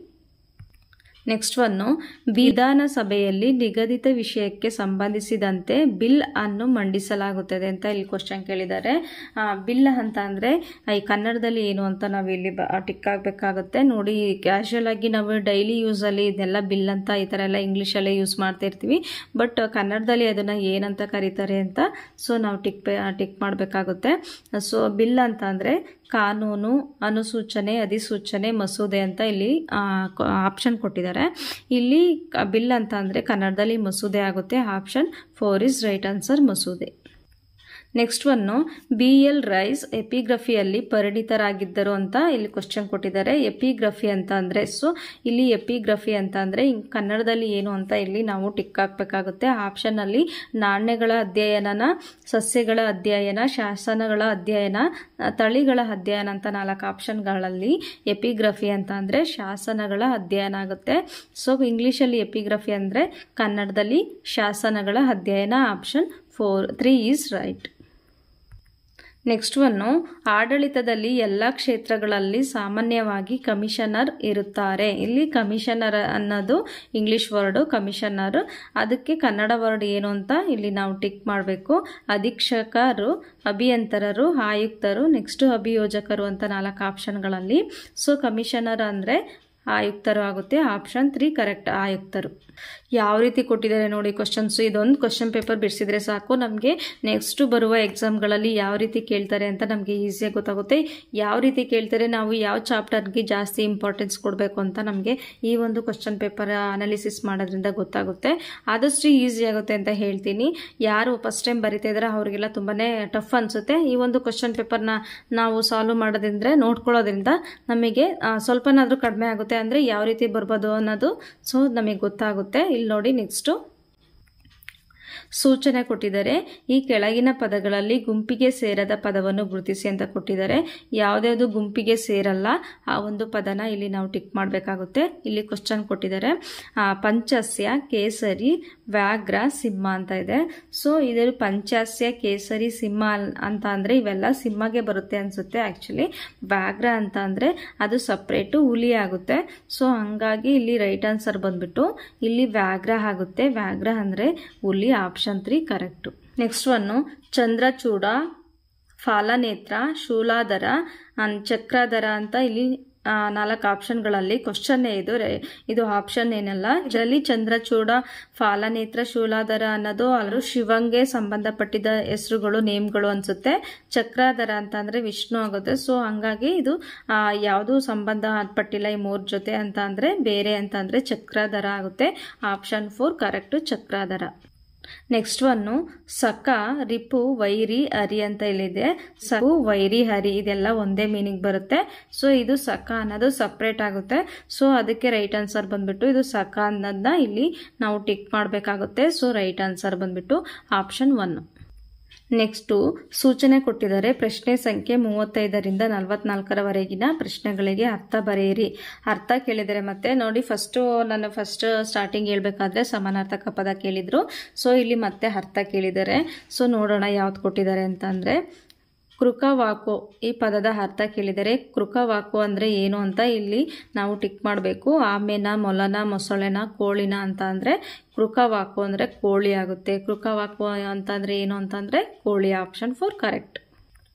ನೆಕ್ಸ್ಟ್ ಒನ್ನು ವಿಧಾನಸಭೆಯಲ್ಲಿ ನಿಗದಿತ ವಿಷಯಕ್ಕೆ ಸಂಬಂಧಿಸಿದಂತೆ ಬಿಲ್ ಅನ್ನು ಮಂಡಿಸಲಾಗುತ್ತದೆ ಅಂತ ಇಲ್ಲಿ ಕ್ವಶನ್ ಕೇಳಿದ್ದಾರೆ. ಬಿಲ್ ಅಂತ ಅಂದರೆ ಈ ಕನ್ನಡದಲ್ಲಿ ಏನು ಅಂತ ನಾವು ಇಲ್ಲಿ ಟಿಕ್ ಆಗಬೇಕಾಗುತ್ತೆ. ನೋಡಿ, ಕ್ಯಾಶುಯಲ್ ಆಗಿ ನಾವು ಡೈಲಿ ಯೂಸಲ್ಲಿ ಇದೆಲ್ಲ ಬಿಲ್ ಅಂತ ಈ ಥರ ಎಲ್ಲ ಇಂಗ್ಲೀಷಲ್ಲೇ ಯೂಸ್ ಮಾಡ್ತಾ ಇರ್ತೀವಿ. ಬಟ್ ಕನ್ನಡದಲ್ಲಿ ಅದನ್ನು ಏನಂತ ಕರೀತಾರೆ ಅಂತ ಸೊ ನಾವು ಟಿಕ್ ಮಾಡಬೇಕಾಗುತ್ತೆ. ಸೊ ಬಿಲ್ ಅಂತ ಅಂದರೆ ಕಾನೂನು, ಅನುಸೂಚನೆ, ಅಧಿಸೂಚನೆ, ಮಸೂದೆ ಅಂತ ಇಲ್ಲಿ ಆಪ್ಷನ್ ಕೊಟ್ಟಿದ್ದಾರೆ. ಇಲ್ಲಿ ಬಿಲ್ ಅಂತ ಅಂದರೆ ಕನ್ನಡದಲ್ಲಿ ಮಸೂದೆ ಆಗುತ್ತೆ. ಆಪ್ಷನ್ 4 ಇಸ್ ರೈಟ್ ಆನ್ಸರ್, ಮಸೂದೆ. ನೆಕ್ಸ್ಟ್ ಒನ್ನು BL ರೈಸ್ ಎಪಿಗ್ರಫಿಯಲ್ಲಿ ಪರಿಣಿತರಾಗಿದ್ದರು ಅಂತ ಇಲ್ಲಿ ಕ್ವಶನ್ ಕೊಟ್ಟಿದ್ದಾರೆ. ಎಪಿಗ್ರಫಿ ಅಂತ ಅಂದರೆ ಸೊ ಇಲ್ಲಿ ಎಪಿಗ್ರಫಿ ಅಂತ ಅಂದರೆ ಕನ್ನಡದಲ್ಲಿ ಏನು ಅಂತ ಇಲ್ಲಿ ನಾವು ಟಿಕ್ ಹಾಕಬೇಕಾಗುತ್ತೆ. ಆಪ್ಷನ್ನಲ್ಲಿ ನಾಣ್ಯಗಳ ಅಧ್ಯಯನ, ಸಸ್ಯಗಳ ಅಧ್ಯಯನ, ಶಾಸನಗಳ ಅಧ್ಯಯನ, ತಳಿಗಳ ಅಧ್ಯಯನ ಅಂತ 4 ಆಪ್ಷನ್ಗಳಲ್ಲಿ ಎಪಿಗ್ರಫಿ ಅಂತ ಅಂದರೆ ಶಾಸನಗಳ ಅಧ್ಯಯನ ಆಗುತ್ತೆ. ಸೊ ಇಂಗ್ಲೀಷಲ್ಲಿ ಎಪಿಗ್ರಫಿ ಅಂದರೆ ಕನ್ನಡದಲ್ಲಿ ಶಾಸನಗಳ ಅಧ್ಯಯನ. Option 3 is right. Next one ಆಡಳಿತದಲ್ಲಿ ಎಲ್ಲ ಕ್ಷೇತ್ರಗಳಲ್ಲಿ ಸಾಮಾನ್ಯವಾಗಿ ಕಮಿಷನರ್ ಇರುತ್ತಾರೆ. ಇಲ್ಲಿ ಕಮಿಷನರ್ ಅನ್ನೋದು ಇಂಗ್ಲಿಷ್ ವರ್ಡು ಕಮಿಷನರ್. ಅದಕ್ಕೆ ಕನ್ನಡ ವರ್ಡ್ ಏನು ಅಂತ ಇಲ್ಲಿ ನಾವು ಟಿಕ್ ಮಾಡಬೇಕು. ಅಧೀಕ್ಷಕರು, ಅಭಿಯಂತರರು, ಆಯುಕ್ತರು, ನೆಕ್ಸ್ಟ್ ಅಭಿಯೋಜಕರು ಅಂತ 4 ಆಪ್ಷನ್ಗಳಲ್ಲಿ. ಸೊ ಕಮಿಷನರ್ ಅಂದರೆ ಆಯುಕ್ತರು ಆಗುತ್ತೆ. ಆಪ್ಷನ್ 3 ಕರೆಕ್ಟ್, ಆಯುಕ್ತರು. ಯಾವ ರೀತಿ ಕೊಟ್ಟಿದ್ದಾರೆ ನೋಡಿ ಕ್ವಶನ್ಸ್. ಇದೊಂದು ಕ್ವಶನ್ ಪೇಪರ್ ಬಿಡಿಸಿದ್ರೆ ಸಾಕು, ನಮಗೆ ನೆಕ್ಸ್ಟ್ ಬರುವ ಎಕ್ಸಾಮ್ಗಳಲ್ಲಿ ಯಾವ ರೀತಿ ಕೇಳ್ತಾರೆ ಅಂತ ನಮಗೆ ಈಸಿಯಾಗಿ ಗೊತ್ತಾಗುತ್ತೆ. ಯಾವ ರೀತಿ ಕೇಳ್ತಾರೆ, ನಾವು ಯಾವ ಚಾಪ್ಟರ್ಗೆ ಜಾಸ್ತಿ ಇಂಪಾರ್ಟೆನ್ಸ್ ಕೊಡಬೇಕು ಅಂತ ನಮಗೆ ಈ ಒಂದು ಕ್ವಶನ್ ಪೇಪರ್ ಅನಾಲಿಸಿಸ್ ಮಾಡೋದ್ರಿಂದ ಗೊತ್ತಾಗುತ್ತೆ. ಆದಷ್ಟು ಈಸಿ ಆಗುತ್ತೆ ಅಂತ ಹೇಳ್ತೀನಿ. ಯಾರು ಫಸ್ಟ್ ಟೈಮ್ ಬರಿತಾ ಇದ್ದಾರೆ ಅವರಿಗೆಲ್ಲ ತುಂಬಾ ಟಫ್ ಅನಿಸುತ್ತೆ. ಈ ಒಂದು ಕ್ವಶನ್ ಪೇಪರ್ನ ನಾವು ಸಾಲ್ವ್ ಮಾಡೋದ್ರಿಂದ ನೋಡ್ಕೊಳ್ಳೋದ್ರಿಂದ ನಮಗೆ ಸ್ವಲ್ಪನಾದರೂ ಕಡಿಮೆ ಆಗುತ್ತೆ. ಅಂದರೆ ಯಾವ ರೀತಿ ಬರ್ಬೋದು ಅನ್ನೋದು ಸೊ ನಮಗೆ ಗೊತ್ತಾಗುತ್ತೆ. ಇಲ್ಲಿ ನೋಡಿ, ನೆಕ್ಸ್ಟು ಸೂಚನೆ ಕೊಟ್ಟಿದ್ದಾರೆ. ಈ ಕೆಳಗಿನ ಪದಗಳಲ್ಲಿ ಗುಂಪಿಗೆ ಸೇರದ ಪದವನ್ನು ಗುರುತಿಸಿ ಅಂತ ಕೊಟ್ಟಿದ್ದಾರೆ. ಯಾವುದ್ಯಾವುದು ಗುಂಪಿಗೆ ಸೇರಲ್ಲ ಆ ಒಂದು ಪದನ ಇಲ್ಲಿ ನಾವು ಟಿಕ್ ಮಾಡಬೇಕಾಗುತ್ತೆ. ಇಲ್ಲಿ ಕ್ವಶನ್ ಕೊಟ್ಟಿದ್ದಾರೆ. ಪಂಚಸ್ಯ, ಕೇಸರಿ, ವ್ಯಾಘ್ರ, ಸಿಂಹ ಅಂತ ಇದೆ. ಸೊ ಇದರಲ್ಲಿ ಪಂಚಸ್ಯ, ಕೇಸರಿ, ಸಿಂಹ ಅಂತ ಅಂದರೆ ಇವೆಲ್ಲ ಸಿಂಹಗೆ ಬರುತ್ತೆ ಅನಿಸುತ್ತೆ. ಆ್ಯಕ್ಚುಲಿ ವ್ಯಾಘ್ರ ಅಂತ ಅಂದರೆ ಅದು ಸಪ್ರೇಟು ಹುಲಿ ಆಗುತ್ತೆ. ಸೊ ಹಂಗಾಗಿ ಇಲ್ಲಿ ರೈಟ್ ಆನ್ಸರ್ ಬಂದ್ಬಿಟ್ಟು ಇಲ್ಲಿ ವ್ಯಾಘ್ರ ಆಗುತ್ತೆ. ವ್ಯಾಘ್ರ ಅಂದರೆ ಹುಲಿ. Option 3 correct. ನೆಕ್ಸ್ಟ್ ಒನ್ನು ಚಂದ್ರಚೂಡ, ಫಾಲನೇತ್ರ, ಶೂಲಾಧರ, ಚಕ್ರಾಧರ ಅಂತ ಇಲ್ಲಿ 4 ಆಪ್ಷನ್ಗಳಲ್ಲಿ ಕ್ವಶನ್ ಇದು ಆಪ್ಷನ್ ಏನಲ್ಲ. ಇದರಲ್ಲಿ ಚಂದ್ರಚೂಡ, ಫಾಲನೇತ್ರ, ಶೂಲಾಧರ ಅನ್ನೋದು ಅವರು ಶಿವಂಗೆ ಸಂಬಂಧಪಟ್ಟಿದ ಹೆಸರುಗಳು, ನೇಮ್ಗಳು ಅನ್ಸುತ್ತೆ. ಚಕ್ರಾಧರ ಅಂತ ಅಂದ್ರೆ ವಿಷ್ಣು ಆಗುತ್ತೆ. ಸೊ ಹಂಗಾಗಿ ಇದು ಯಾವುದು ಸಂಬಂಧ ಪಟ್ಟಿಲ್ಲ ಈ 3 ಜೊತೆ ಅಂತ ಅಂದ್ರೆ ಬೇರೆ ಅಂತ ಅಂದ್ರೆ ಚಕ್ರಾಧರ ಆಗುತ್ತೆ. ಆಪ್ಷನ್ 4 ಕರೆಕ್ಟ್, ಚಕ್ರಾಧರ. ನೆಕ್ಸ್ಟ್ ಒನ್ನು ಸಖ, ರಿಪು, ವೈರಿ, ಹರಿ ಅಂತ ಇಲ್ಲಿದೆ. ಸಖು, ವೈರಿ, ಹರಿ ಇದೆಲ್ಲ ಒಂದೇ ಮೀನಿಂಗ್ ಬರುತ್ತೆ. ಸೊ ಇದು ಸಖ ಅನ್ನೋದು ಸಪ್ರೇಟ್ ಆಗುತ್ತೆ. ಸೊ ಅದಕ್ಕೆ ರೈಟ್ ಆನ್ಸರ್ ಬಂದ್ಬಿಟ್ಟು ಇದು ಸಖ ಅನ್ನೋದನ್ನ ಇಲ್ಲಿ ನಾವು ಟಿಕ್ ಮಾಡಬೇಕಾಗುತ್ತೆ. ಸೊ ರೈಟ್ ಆನ್ಸರ್ ಬಂದ್ಬಿಟ್ಟು ಆಪ್ಷನ್ 1. ನೆಕ್ಸ್ಟು ಸೂಚನೆ ಕೊಟ್ಟಿದ್ದಾರೆ. ಪ್ರಶ್ನೆ ಸಂಖ್ಯೆ 35ರಿಂದ 44ರವರೆಗಿನ ಪ್ರಶ್ನೆಗಳಿಗೆ ಅರ್ಥ ಬರೆಯಿರಿ. ಅರ್ಥ ಕೇಳಿದರೆ ಮತ್ತೆ ನೋಡಿ, ನಾನು ಫಸ್ಟ್ ಸ್ಟಾರ್ಟಿಂಗ್ ಹೇಳ್ಬೇಕಾದ್ರೆ ಸಮಾನಾರ್ಥಕ ಪದ ಕೇಳಿದ್ರು. ಸೊ ಇಲ್ಲಿ ಮತ್ತೆ ಅರ್ಥ ಕೇಳಿದ್ದಾರೆ. ಸೊ ನೋಡೋಣ ಯಾವ್ದು ಕೊಟ್ಟಿದ್ದಾರೆ ಅಂತ ಅಂದರೆ ಕೃಕವಾಕು ಈ ಪದದ ಅರ್ಥ ಕೇಳಿದರೆ. ಕೃಕವಾಕು ಅಂದರೆ ಏನು ಅಂತ ಇಲ್ಲಿ ನಾವು ಟಿಕ್ ಮಾಡಬೇಕು. ಆಮೆನ, ಮೊಲನ, ಮೊಸಳೆನ, ಕೋಳಿನ ಅಂತ ಅಂದರೆ ಕೃಕವಾಕು ಅಂದರೆ ಕೋಳಿ ಆಗುತ್ತೆ. ಕೃಕವಾಕು ಅಂತಂದರೆ ಏನು ಅಂತಂದರೆ ಕೋಳಿ. Option 4 correct.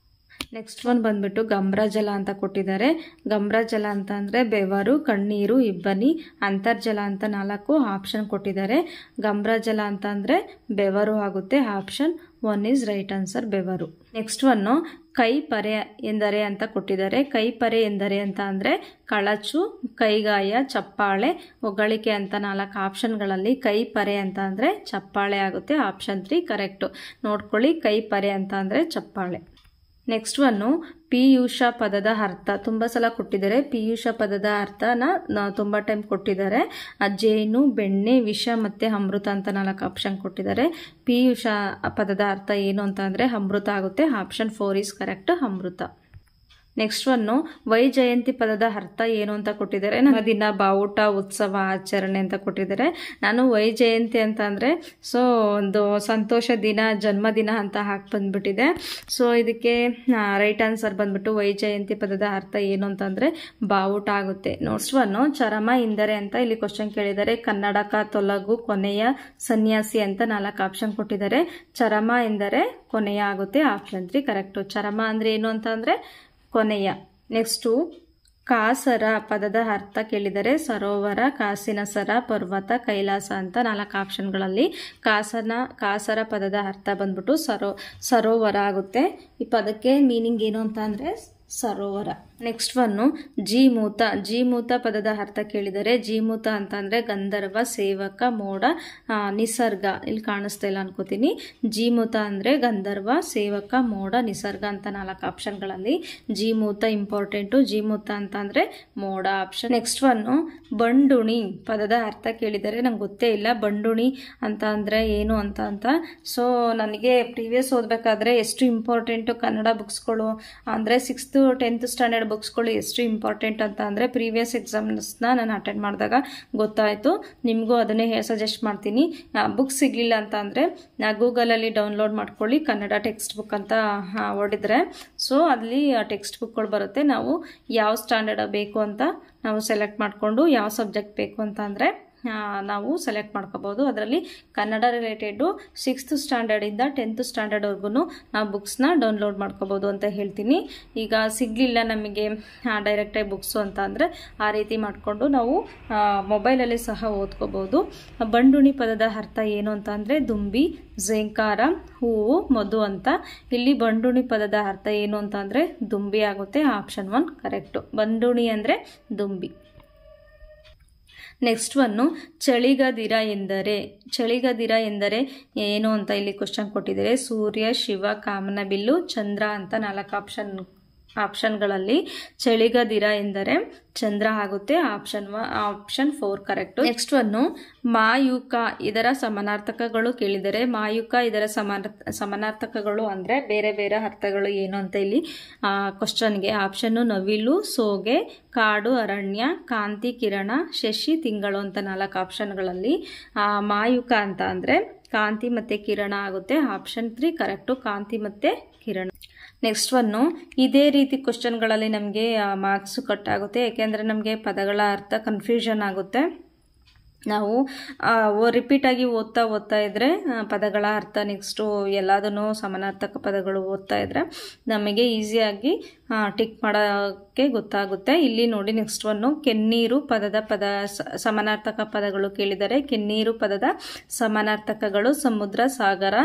ನೆಕ್ಸ್ಟ್ ಒನ್ ಬಂದ್ಬಿಟ್ಟು ಗಮ್ರಜಲ ಅಂತ ಕೊಟ್ಟಿದ್ದಾರೆ. ಗಮ್ರಜಲ ಅಂತ ಅಂದರೆ ಬೆವರು, ಕಣ್ಣೀರು, ಇಬ್ಬನಿ, ಅಂತರ್ಜಲ ಅಂತ 4 ಆಪ್ಷನ್ ಕೊಟ್ಟಿದ್ದಾರೆ. ಗಮ್ರಜಲ ಅಂತ ಅಂದರೆ ಬೆವರು ಆಗುತ್ತೆ. ಆಪ್ಷನ್ 1 ಈಸ್ ರೈಟ್ ಆನ್ಸರ್ ಬೆವರು. ನೆಕ್ಸ್ಟ್ ಒನ್ನು ಕೈ ಪರೆ ಎಂದರೆ ಅಂತ ಕೊಟ್ಟಿದ್ದಾರೆ. ಕೈ ಪರೆ ಎಂದರೆ ಅಂತ ಅಂದರೆ ಕಳಚು, ಕೈಗಾಯ, ಚಪ್ಪಾಳೆ, ಹೊಗಳಿಕೆ ಅಂತ 4 ಆಪ್ಷನ್ಗಳಲ್ಲಿ ಕೈ ಪರೆ ಅಂತ ಅಂದರೆ ಚಪ್ಪಾಳೆ ಆಗುತ್ತೆ. Option 3 correct. ನೋಡ್ಕೊಳ್ಳಿ, ಕೈ ಪರೆ ಅಂತ ಅಂದರೆ ಚಪ್ಪಾಳೆ. ನೆಕ್ಸ್ಟ್ ಒನ್ನು ಪೀಯೂಷ ಪದದ ಅರ್ಥ ತುಂಬ ಸಲ ಕೊಟ್ಟಿದ್ದಾರೆ. ಪೀಯೂಷ ಪದದ ಅರ್ಥನ ತುಂಬ ಟೈಮ್ ಕೊಟ್ಟಿದ್ದಾರೆ. ಜೇನು, ಬೆಣ್ಣೆ, ವಿಷ ಮತ್ತು ಅಮೃತ ಅಂತ 4 ಆಪ್ಷನ್ ಕೊಟ್ಟಿದ್ದಾರೆ. ಪೀಯೂಷ ಪದದ ಅರ್ಥ ಏನು ಅಂತ ಅಂದರೆ ಅಮೃತ ಆಗುತ್ತೆ. ಆಪ್ಷನ್ 4 ಈಸ್ ಕರೆಕ್ಟ್, ಅಮೃತ. ನೆಕ್ಸ್ಟ್ ಒನ್ನು ವೈಜಯಂತಿ ಪದದ ಅರ್ಥ ಏನು ಅಂತ ಕೊಟ್ಟಿದ್ದಾರೆ. ನನ್ನ ದಿನ, ಬಾವುಟ, ಉತ್ಸವ, ಆಚರಣೆ ಅಂತ ಕೊಟ್ಟಿದ್ದಾರೆ. ನಾನು ವೈಜಯಂತಿ ಅಂತ ಅಂದರೆ ಒಂದು ಸಂತೋಷ ದಿನ, ಜನ್ಮದಿನ ಅಂತ ಹಾಕಿ ಬಂದ್ಬಿಟ್ಟಿದೆ. ಇದಕ್ಕೆ ರೈಟ್ ಆನ್ಸರ್ ಬಂದ್ಬಿಟ್ಟು ವೈಜಯಂತಿ ಪದದ ಅರ್ಥ ಏನು ಅಂತಂದರೆ ಬಾವುಟ ಆಗುತ್ತೆ. ನೆಕ್ಸ್ಟ್ ಒನ್ನು ಚರಮ ಎಂದರೆ ಅಂತ ಇಲ್ಲಿ ಕ್ವಶನ್ ಕೇಳಿದ್ದಾರೆ. ಕನ್ನಡಕ, ತೊಲಗು, ಕೊನೆಯ, ಸನ್ಯಾಸಿ ಅಂತ 4 ಆಪ್ಷನ್ ಕೊಟ್ಟಿದ್ದಾರೆ. ಚರಮ ಎಂದರೆ ಕೊನೆಯ ಆಗುತ್ತೆ. Option 3 correct. ಚರಮ ಅಂದರೆ ಏನು ಅಂತ ಅಂದರೆ ಕೊನೆಯ. ನೆಕ್ಸ್ಟು ಕಾಸರ ಪದದ ಅರ್ಥ ಕೇಳಿದರೆ. ಸರೋವರ, ಕಾಸಿನ ಸರ, ಪರ್ವತ, ಕೈಲಾಸ ಅಂತ 4 ಆಪ್ಷನ್ಗಳಲ್ಲಿ ಕಾಸರ ಪದದ ಅರ್ಥ ಬಂದ್ಬಿಟ್ಟು ಸರೋವರ ಆಗುತ್ತೆ. ಈ ಪದಕ್ಕೆ ಮೀನಿಂಗ್ ಏನು ಅಂತ ಅಂದರೆ ಸರೋವರ. ನೆಕ್ಸ್ಟ್ ಒನ್ನು ಜೀಮೂತ ಪದದ ಅರ್ಥ ಕೇಳಿದರೆ. ಜೀಮೂತ ಅಂತ ಅಂದರೆ ಗಂಧರ್ವ, ಸೇವಕ, ಮೋಡ, ನಿಸರ್ಗ. ಇಲ್ಲಿ ಕಾಣಿಸ್ತಾ ಇಲ್ಲ ಅನ್ಕೋತೀನಿ. ಜೀಮೂತ ಅಂದರೆ ಗಂಧರ್ವ, ಸೇವಕ, ಮೋಡ, ನಿಸರ್ಗ ಅಂತ 4 ಆಪ್ಷನ್ಗಳಲ್ಲಿ ಜೀಮೂತ ಇಂಪಾರ್ಟೆಂಟು. ಜೀಮೂತ ಅಂತ ಅಂದರೆ ಮೋಡ ಆಪ್ಷನ್. ನೆಕ್ಸ್ಟ್ ಒನ್ನು ಬಂಡುಣಿ ಪದದ ಅರ್ಥ ಕೇಳಿದರೆ. ನಂಗೆ ಗೊತ್ತೇ ಇಲ್ಲ ಬಂಡುಣಿ ಅಂತ ಅಂದರೆ ಏನು ಅಂತ. ನನಗೆ ಪ್ರೀವಿಯಸ್ ಓದಬೇಕಾದ್ರೆ ಎಷ್ಟು ಇಂಪಾರ್ಟೆಂಟು ಕನ್ನಡ ಬುಕ್ಸ್ಗಳು ಅಂದರೆ 6th 10th ಸ್ಟ್ಯಾಂಡರ್ಡ್ ಬುಕ್ಸ್ಗಳು ಎಷ್ಟು ಇಂಪಾರ್ಟೆಂಟ್ ಅಂತ ಅಂದರೆ ಪ್ರೀವಿಯಸ್ ಎಕ್ಸಾಮ್ಸ್ನ ನಾನು ಅಟೆಂಡ್ ಮಾಡಿದಾಗ ಗೊತ್ತಾಯಿತು. ನಿಮಗೂ ಅದನ್ನೇ ಸಜೆಸ್ಟ್ ಮಾಡ್ತೀನಿ. ಬುಕ್ಸ್ ಸಿಗಲಿಲ್ಲ ಅಂತ ಅಂದರೆ ಗೂಗಲಲ್ಲಿ ಡೌನ್ಲೋಡ್ ಮಾಡ್ಕೊಳ್ಳಿ. ಕನ್ನಡ ಟೆಕ್ಸ್ಟ್ ಬುಕ್ ಅಂತ ಹೊಡಿದ್ರೆ ಅಲ್ಲಿ ಟೆಕ್ಸ್ಟ್ ಬುಕ್ಗಳು ಬರುತ್ತೆ. ನಾವು ಯಾವ ಸ್ಟ್ಯಾಂಡರ್ಡ್ ಬೇಕು ಅಂತ ನಾವು ಸೆಲೆಕ್ಟ್ ಮಾಡಿಕೊಂಡು ಯಾವ ಸಬ್ಜೆಕ್ಟ್ ಬೇಕು ಅಂತ ಅಂದರೆ ನಾವು ಸೆಲೆಕ್ಟ್ ಮಾಡ್ಕೋಬೋದು. ಅದರಲ್ಲಿ ಕನ್ನಡ ರಿಲೇಟೆಡು 6th ಸ್ಟ್ಯಾಂಡರ್ಡಿಂದ 10th ಸ್ಟ್ಯಾಂಡರ್ಡ್ವರೆಗೂ ನಾವು ಬುಕ್ಸ್ನ ಡೌನ್ಲೋಡ್ ಮಾಡ್ಕೋಬೋದು ಅಂತ ಹೇಳ್ತೀನಿ. ಈಗ ಸಿಗಲಿಲ್ಲ ನಮಗೆ ಡೈರೆಕ್ಟಾಗಿ ಬುಕ್ಸು ಅಂತ ಅಂದರೆ ಆ ರೀತಿ ಮಾಡಿಕೊಂಡು ನಾವು ಮೊಬೈಲಲ್ಲಿ ಸಹ ಓದ್ಕೋಬೋದು. ಬಂಡುಣಿ ಪದದ ಅರ್ಥ ಏನು ಅಂತ ಅಂದರೆ ದುಂಬಿ, ಝೇಂಕಾರ, ಹೂವು, ಮಧು ಅಂತ. ಇಲ್ಲಿ ಬಂಡುಣಿ ಪದದ ಅರ್ಥ ಏನು ಅಂತ ಅಂದರೆ ದುಂಬಿ ಆಗುತ್ತೆ. Option 1 correct. ಬಂಡುಣಿ ಅಂದರೆ ದುಂಬಿ. ನೆಕ್ಸ್ಟ್ ಒನ್ನು ಚಳಿಗದಿರ ಎಂದರೆ ಏನು ಅಂತ ಇಲ್ಲಿ ಕ್ವಶನ್ ಕೊಟ್ಟಿದ್ದಾರೆ. ಸೂರ್ಯ, ಶಿವ, ಕಾಮನಬಿಲ್ಲು, ಚಂದ್ರ ಅಂತ 4 ಆಪ್ಷನ್ಗಳಲ್ಲಿ ಚಳಿಗದಿರ ಎಂದರೆ ಚಂದ್ರ ಆಗುತ್ತೆ. Option 4 correct. ನೆಕ್ಸ್ಟ್ ಒನ್ನು ಮಾಯುಕ ಇದರ ಸಮಾನಾರ್ಥಕಗಳು ಕೇಳಿದರೆ. ಮಾಯುಕ ಇದರ ಸಮಾನಾರ್ಥಕಗಳು ಅಂದರೆ ಬೇರೆ ಬೇರೆ ಅರ್ಥಗಳು ಏನು ಅಂತ ಇಲ್ಲಿ ಕ್ವಶನ್ಗೆ. ಆಪ್ಷನ್ನು ನವಿಲು, ಸೋಗೆ, ಕಾಡು, ಅರಣ್ಯ, ಕಾಂತಿ, ಕಿರಣ, ಶಶಿ, ತಿಂಗಳು ಅಂತ 4 ಆಪ್ಷನ್ಗಳಲ್ಲಿ ಮಾಯುಕ ಅಂತ ಅಂದರೆ ಕಾಂತಿ ಮತ್ತು ಕಿರಣ ಆಗುತ್ತೆ. Option 3 correct. ಕಾಂತಿ ಮತ್ತು ಕಿರಣ. ನೆಕ್ಸ್ಟ್ ಒನ್ನು ಇದೇ ರೀತಿ ಕ್ವಶನ್ಗಳಲ್ಲಿ ನಮಗೆ ಮಾರ್ಕ್ಸು ಕಟ್ ಆಗುತ್ತೆ. ಯಾಕೆಂದರೆ ನಮಗೆ ಪದಗಳ ಅರ್ಥ ಕನ್ಫ್ಯೂಷನ್ ಆಗುತ್ತೆ. ನಾವು ರಿಪೀಟಾಗಿ ಓದ್ತಾ ಇದ್ದರೆ ಪದಗಳ ಅರ್ಥ ನೆಕ್ಸ್ಟು ಎಲ್ಲದನ್ನು ಸಮಾನಾರ್ಥಕ ಪದಗಳು ಓದ್ತಾ ಇದ್ದರೆ ನಮಗೆ ಈಸಿಯಾಗಿ ಟಿಕ್ ಮಾಡೋಕ್ಕೆ ಗೊತ್ತಾಗುತ್ತೆ. ಇಲ್ಲಿ ನೋಡಿ ನೆಕ್ಸ್ಟ್ ಒನ್ನು ಕೆನ್ನೀರು ಪದದ ಸಮಾನಾರ್ಥಕ ಪದಗಳು ಕೇಳಿದರೆ. ಕೆನ್ನೀರು ಪದದ ಸಮಾನಾರ್ಥಕಗಳು ಸಮುದ್ರ, ಸಾಗರ,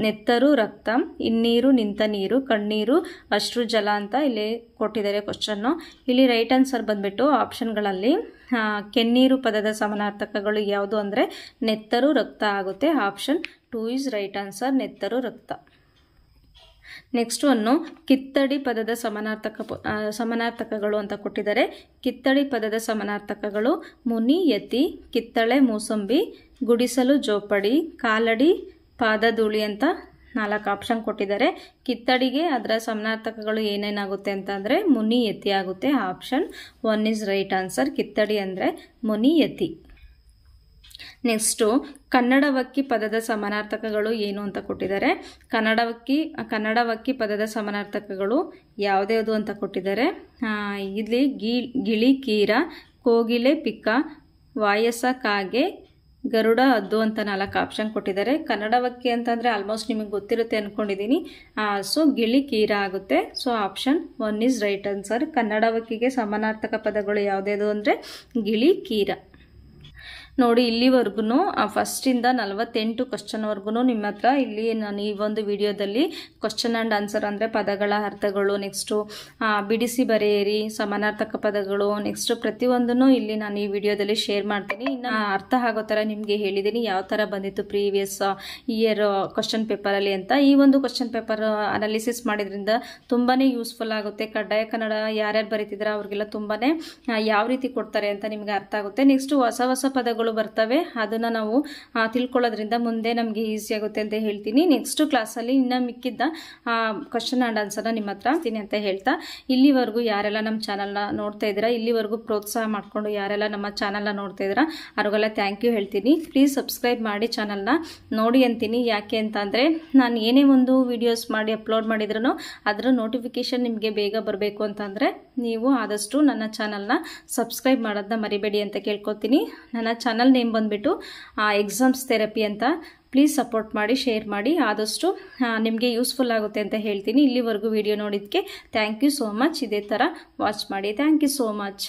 ನೆತ್ತರು, ರಕ್ತ, ಇನ್ನೀರು, ನಿಂತ ನೀರು, ಕಣ್ಣೀರು, ಅಶ್ರು ಜಲ ಅಂತ ಇಲ್ಲಿ ಕೊಟ್ಟಿದ್ದಾರೆ ಕ್ವಶನ್ನು. ಇಲ್ಲಿ ರೈಟ್ ಆನ್ಸರ್ ಬಂದ್ಬಿಟ್ಟು ಆಪ್ಷನ್ಗಳಲ್ಲಿ ಕೆನ್ನೀರು ಪದದ ಸಮಾನಾರ್ಥಕಗಳು ಯಾವುದು ಅಂದರೆ ನೆತ್ತರು, ರಕ್ತ ಆಗುತ್ತೆ. ಆಪ್ಷನ್ 2 ಈಸ್ ರೈಟ್ ಆನ್ಸರ್, ನೆತ್ತರು, ರಕ್ತ. ನೆಕ್ಸ್ಟ್ ಒನ್ನು ಕಿತ್ತಡಿ ಪದದ ಸಮಾನಾರ್ಥಕಗಳು ಅಂತ ಕೊಟ್ಟಿದ್ದಾರೆ. ಕಿತ್ತಡಿ ಪದದ ಸಮಾನಾರ್ಥಕಗಳು ಮುನಿ, ಯತಿ, ಕಿತ್ತಳೆ, ಮೂಸಂಬಿ, ಗುಡಿಸಲು, ಜೋಪಡಿ, ಕಾಲಡಿ, ಪಾದಧೂಳಿ ಅಂತ 4 ಆಪ್ಷನ್ ಕೊಟ್ಟಿದ್ದಾರೆ. ಕಿತ್ತಡಿಗೆ ಅದರ ಸಮಾನಾರ್ಥಕಗಳು ಏನೇನಾಗುತ್ತೆ ಅಂತ ಅಂದರೆ ಮುನಿ, ಯತಿ ಆಗುತ್ತೆ. Option 1 is right answer. ಕಿತ್ತಡಿ ಅಂದರೆ ಮುನಿ, ಯತಿ. ನೆಕ್ಸ್ಟು ಕನ್ನಡವಕ್ಕಿ ಪದದ ಸಮಾನಾರ್ಥಕಗಳು ಏನು ಅಂತ ಕೊಟ್ಟಿದ್ದಾರೆ. ಕನ್ನಡವಕ್ಕಿ ಪದದ ಸಮಾನಾರ್ಥಕಗಳು ಯಾವುದ್ಯಾವುದು ಅಂತ ಕೊಟ್ಟಿದ್ದಾರೆ. ಇಲ್ಲಿ ಗಿಳಿ, ಕೀರ, ಕೋಗಿಲೆ, ಪಿಕ್ಕ, ವಾಯಸ, ಕಾಗೆ, ಗರುಡ, ಹದ್ದು ಅಂತ 4 ಆಪ್ಷನ್ ಕೊಟ್ಟಿದ್ದಾರೆ. ಕನ್ನಡವಕ್ಕಿ ಅಂತಂದರೆ ಆಲ್ಮೋಸ್ಟ್ ನಿಮಗೆ ಗೊತ್ತಿರುತ್ತೆ ಅಂದ್ಕೊಂಡಿದ್ದೀನಿ. ಗಿಳಿ, ಕೀರ ಆಗುತ್ತೆ. Option 1 is right answer. ಕನ್ನಡವಕ್ಕಿಗೆ ಸಮಾನಾರ್ಥಕ ಪದಗಳು ಯಾವುದ್ಯಾವುದು ಅಂದರೆ ಗಿಳಿ, ಕೀರ. ನೋಡಿ ಇಲ್ಲಿವರೆಗೂ ಫಸ್ಟಿಂದ 48 ಕ್ವಶನ್ವರೆಗೂ ನಿಮ್ಮ ಹತ್ರ ಇಲ್ಲಿ ನಾನು ಈ ಒಂದು ವಿಡಿಯೋದಲ್ಲಿ ಕ್ವಶನ್ ಆ್ಯಂಡ್ ಆನ್ಸರ್ ಅಂದರೆ ಪದಗಳ ಅರ್ಥಗಳು, ನೆಕ್ಸ್ಟು ಬಿಡಿಸಿ ಬರೆಯಿರಿ, ಸಮಾನಾರ್ಥಕ ಪದಗಳು, ನೆಕ್ಸ್ಟ್ ಪ್ರತಿಯೊಂದನ್ನು ಇಲ್ಲಿ ನಾನು ಈ ವಿಡಿಯೋದಲ್ಲಿ ಶೇರ್ ಮಾಡ್ತೀನಿ. ಇನ್ನು ಅರ್ಥ ಆಗೋ ಥರ ನಿಮಗೆ ಹೇಳಿದ್ದೀನಿ ಯಾವ ಥರ ಬಂದಿತ್ತು ಪ್ರೀವಿಯಸ್ ಇಯರ್ ಕ್ವಶನ್ ಪೇಪರಲ್ಲಿ ಅಂತ. ಈ ಒಂದು ಕ್ವಶನ್ ಪೇಪರ್ ಅನಾಲಿಸಿಸ್ ಮಾಡಿದ್ರಿಂದ ತುಂಬಾ ಯೂಸ್ಫುಲ್ ಆಗುತ್ತೆ. ಕಡ್ಡಾಯ ಕನ್ನಡ ಯಾರ್ಯಾರು ಬರೀತಿದ್ರೆ ಅವ್ರಿಗೆಲ್ಲ ತುಂಬಾ ಯಾವ ರೀತಿ ಕೊಡ್ತಾರೆ ಅಂತ ನಿಮಗೆ ಅರ್ಥ ಆಗುತ್ತೆ. ನೆಕ್ಸ್ಟ್ ಹೊಸ ಹೊಸ ಪದಗಳು ಬರ್ತವೆ, ಅದನ್ನು ನಾವು ತಿಳ್ಕೊಳ್ಳೋದ್ರಿಂದ ಮುಂದೆ ನಮಗೆ ಈಸಿ ಆಗುತ್ತೆ ಅಂತ ಹೇಳ್ತೀನಿ. ನೆಕ್ಸ್ಟ್ ಕ್ಲಾಸಲ್ಲಿ ಇನ್ನು ಮಿಕ್ಕಿದ್ದ ಕ್ವಶನ್ ಆ್ಯಂಡ್ ಆನ್ಸರ್ನ ನಿಮ್ಮ ಹತ್ರ ಹೇಳ್ತೀನಿ ಅಂತ ಹೇಳ್ತಾ, ಇಲ್ಲಿವರೆಗೂ ಯಾರೆಲ್ಲ ನಮ್ಮ ಚಾನಲ್ನ ನೋಡ್ತಾ ಇದ್ದೀರಾ, ಇಲ್ಲಿವರೆಗೂ ಪ್ರೋತ್ಸಾಹ ಮಾಡಿಕೊಂಡು ಯಾರೆಲ್ಲ ನಮ್ಮ ಚಾನಲ್ನ ನೋಡ್ತಾ ಇದ್ದೀರಾ ಅವ್ರಿಗೆಲ್ಲ ಥ್ಯಾಂಕ್ ಯು ಹೇಳ್ತೀನಿ. ಪ್ಲೀಸ್ ಸಬ್ಸ್ಕ್ರೈಬ್ ಮಾಡಿ ಚಾನಲ್ನ ನೋಡಿ ಅಂತೀನಿ. ಯಾಕೆ ಅಂತ ಅಂದರೆ ನಾನು ಏನೇ ಒಂದು ವಿಡಿಯೋಸ್ ಮಾಡಿ ಅಪ್ಲೋಡ್ ಮಾಡಿದ್ರೂ ಅದರ ನೋಟಿಫಿಕೇಷನ್ ನಿಮಗೆ ಬೇಗ ಬರಬೇಕು ಅಂತಂದರೆ ನೀವು ಆದಷ್ಟು ನನ್ನ ಚಾನಲ್ನ ಸಬ್ಸ್ಕ್ರೈಬ್ ಮಾಡೋದನ್ನ ಮರಿಬೇಡಿ ಅಂತ ಕೇಳ್ಕೊತೀನಿ. ನನ್ನ ಚಾನಲ್ ನೇಮ್ ಬಂದುಬಿಟ್ಟು ಎಕ್ಸಾಮ್ಸ್ ಥೆರಪಿ ಅಂತ. ಪ್ಲೀಸ್ ಸಪೋರ್ಟ್ ಮಾಡಿ, ಶೇರ್ ಮಾಡಿ, ಆದಷ್ಟು ನಿಮಗೆ ಯೂಸ್ಫುಲ್ ಆಗುತ್ತೆ ಅಂತ ಹೇಳ್ತೀನಿ. ಇಲ್ಲಿವರೆಗೂ ವಿಡಿಯೋ ನೋಡಿದ್ದಕ್ಕೆ ಥ್ಯಾಂಕ್ ಯು ಸೋ ಮಚ್. ಇದೇ ಥರ ವಾಚ್ ಮಾಡಿ. Thank you so much.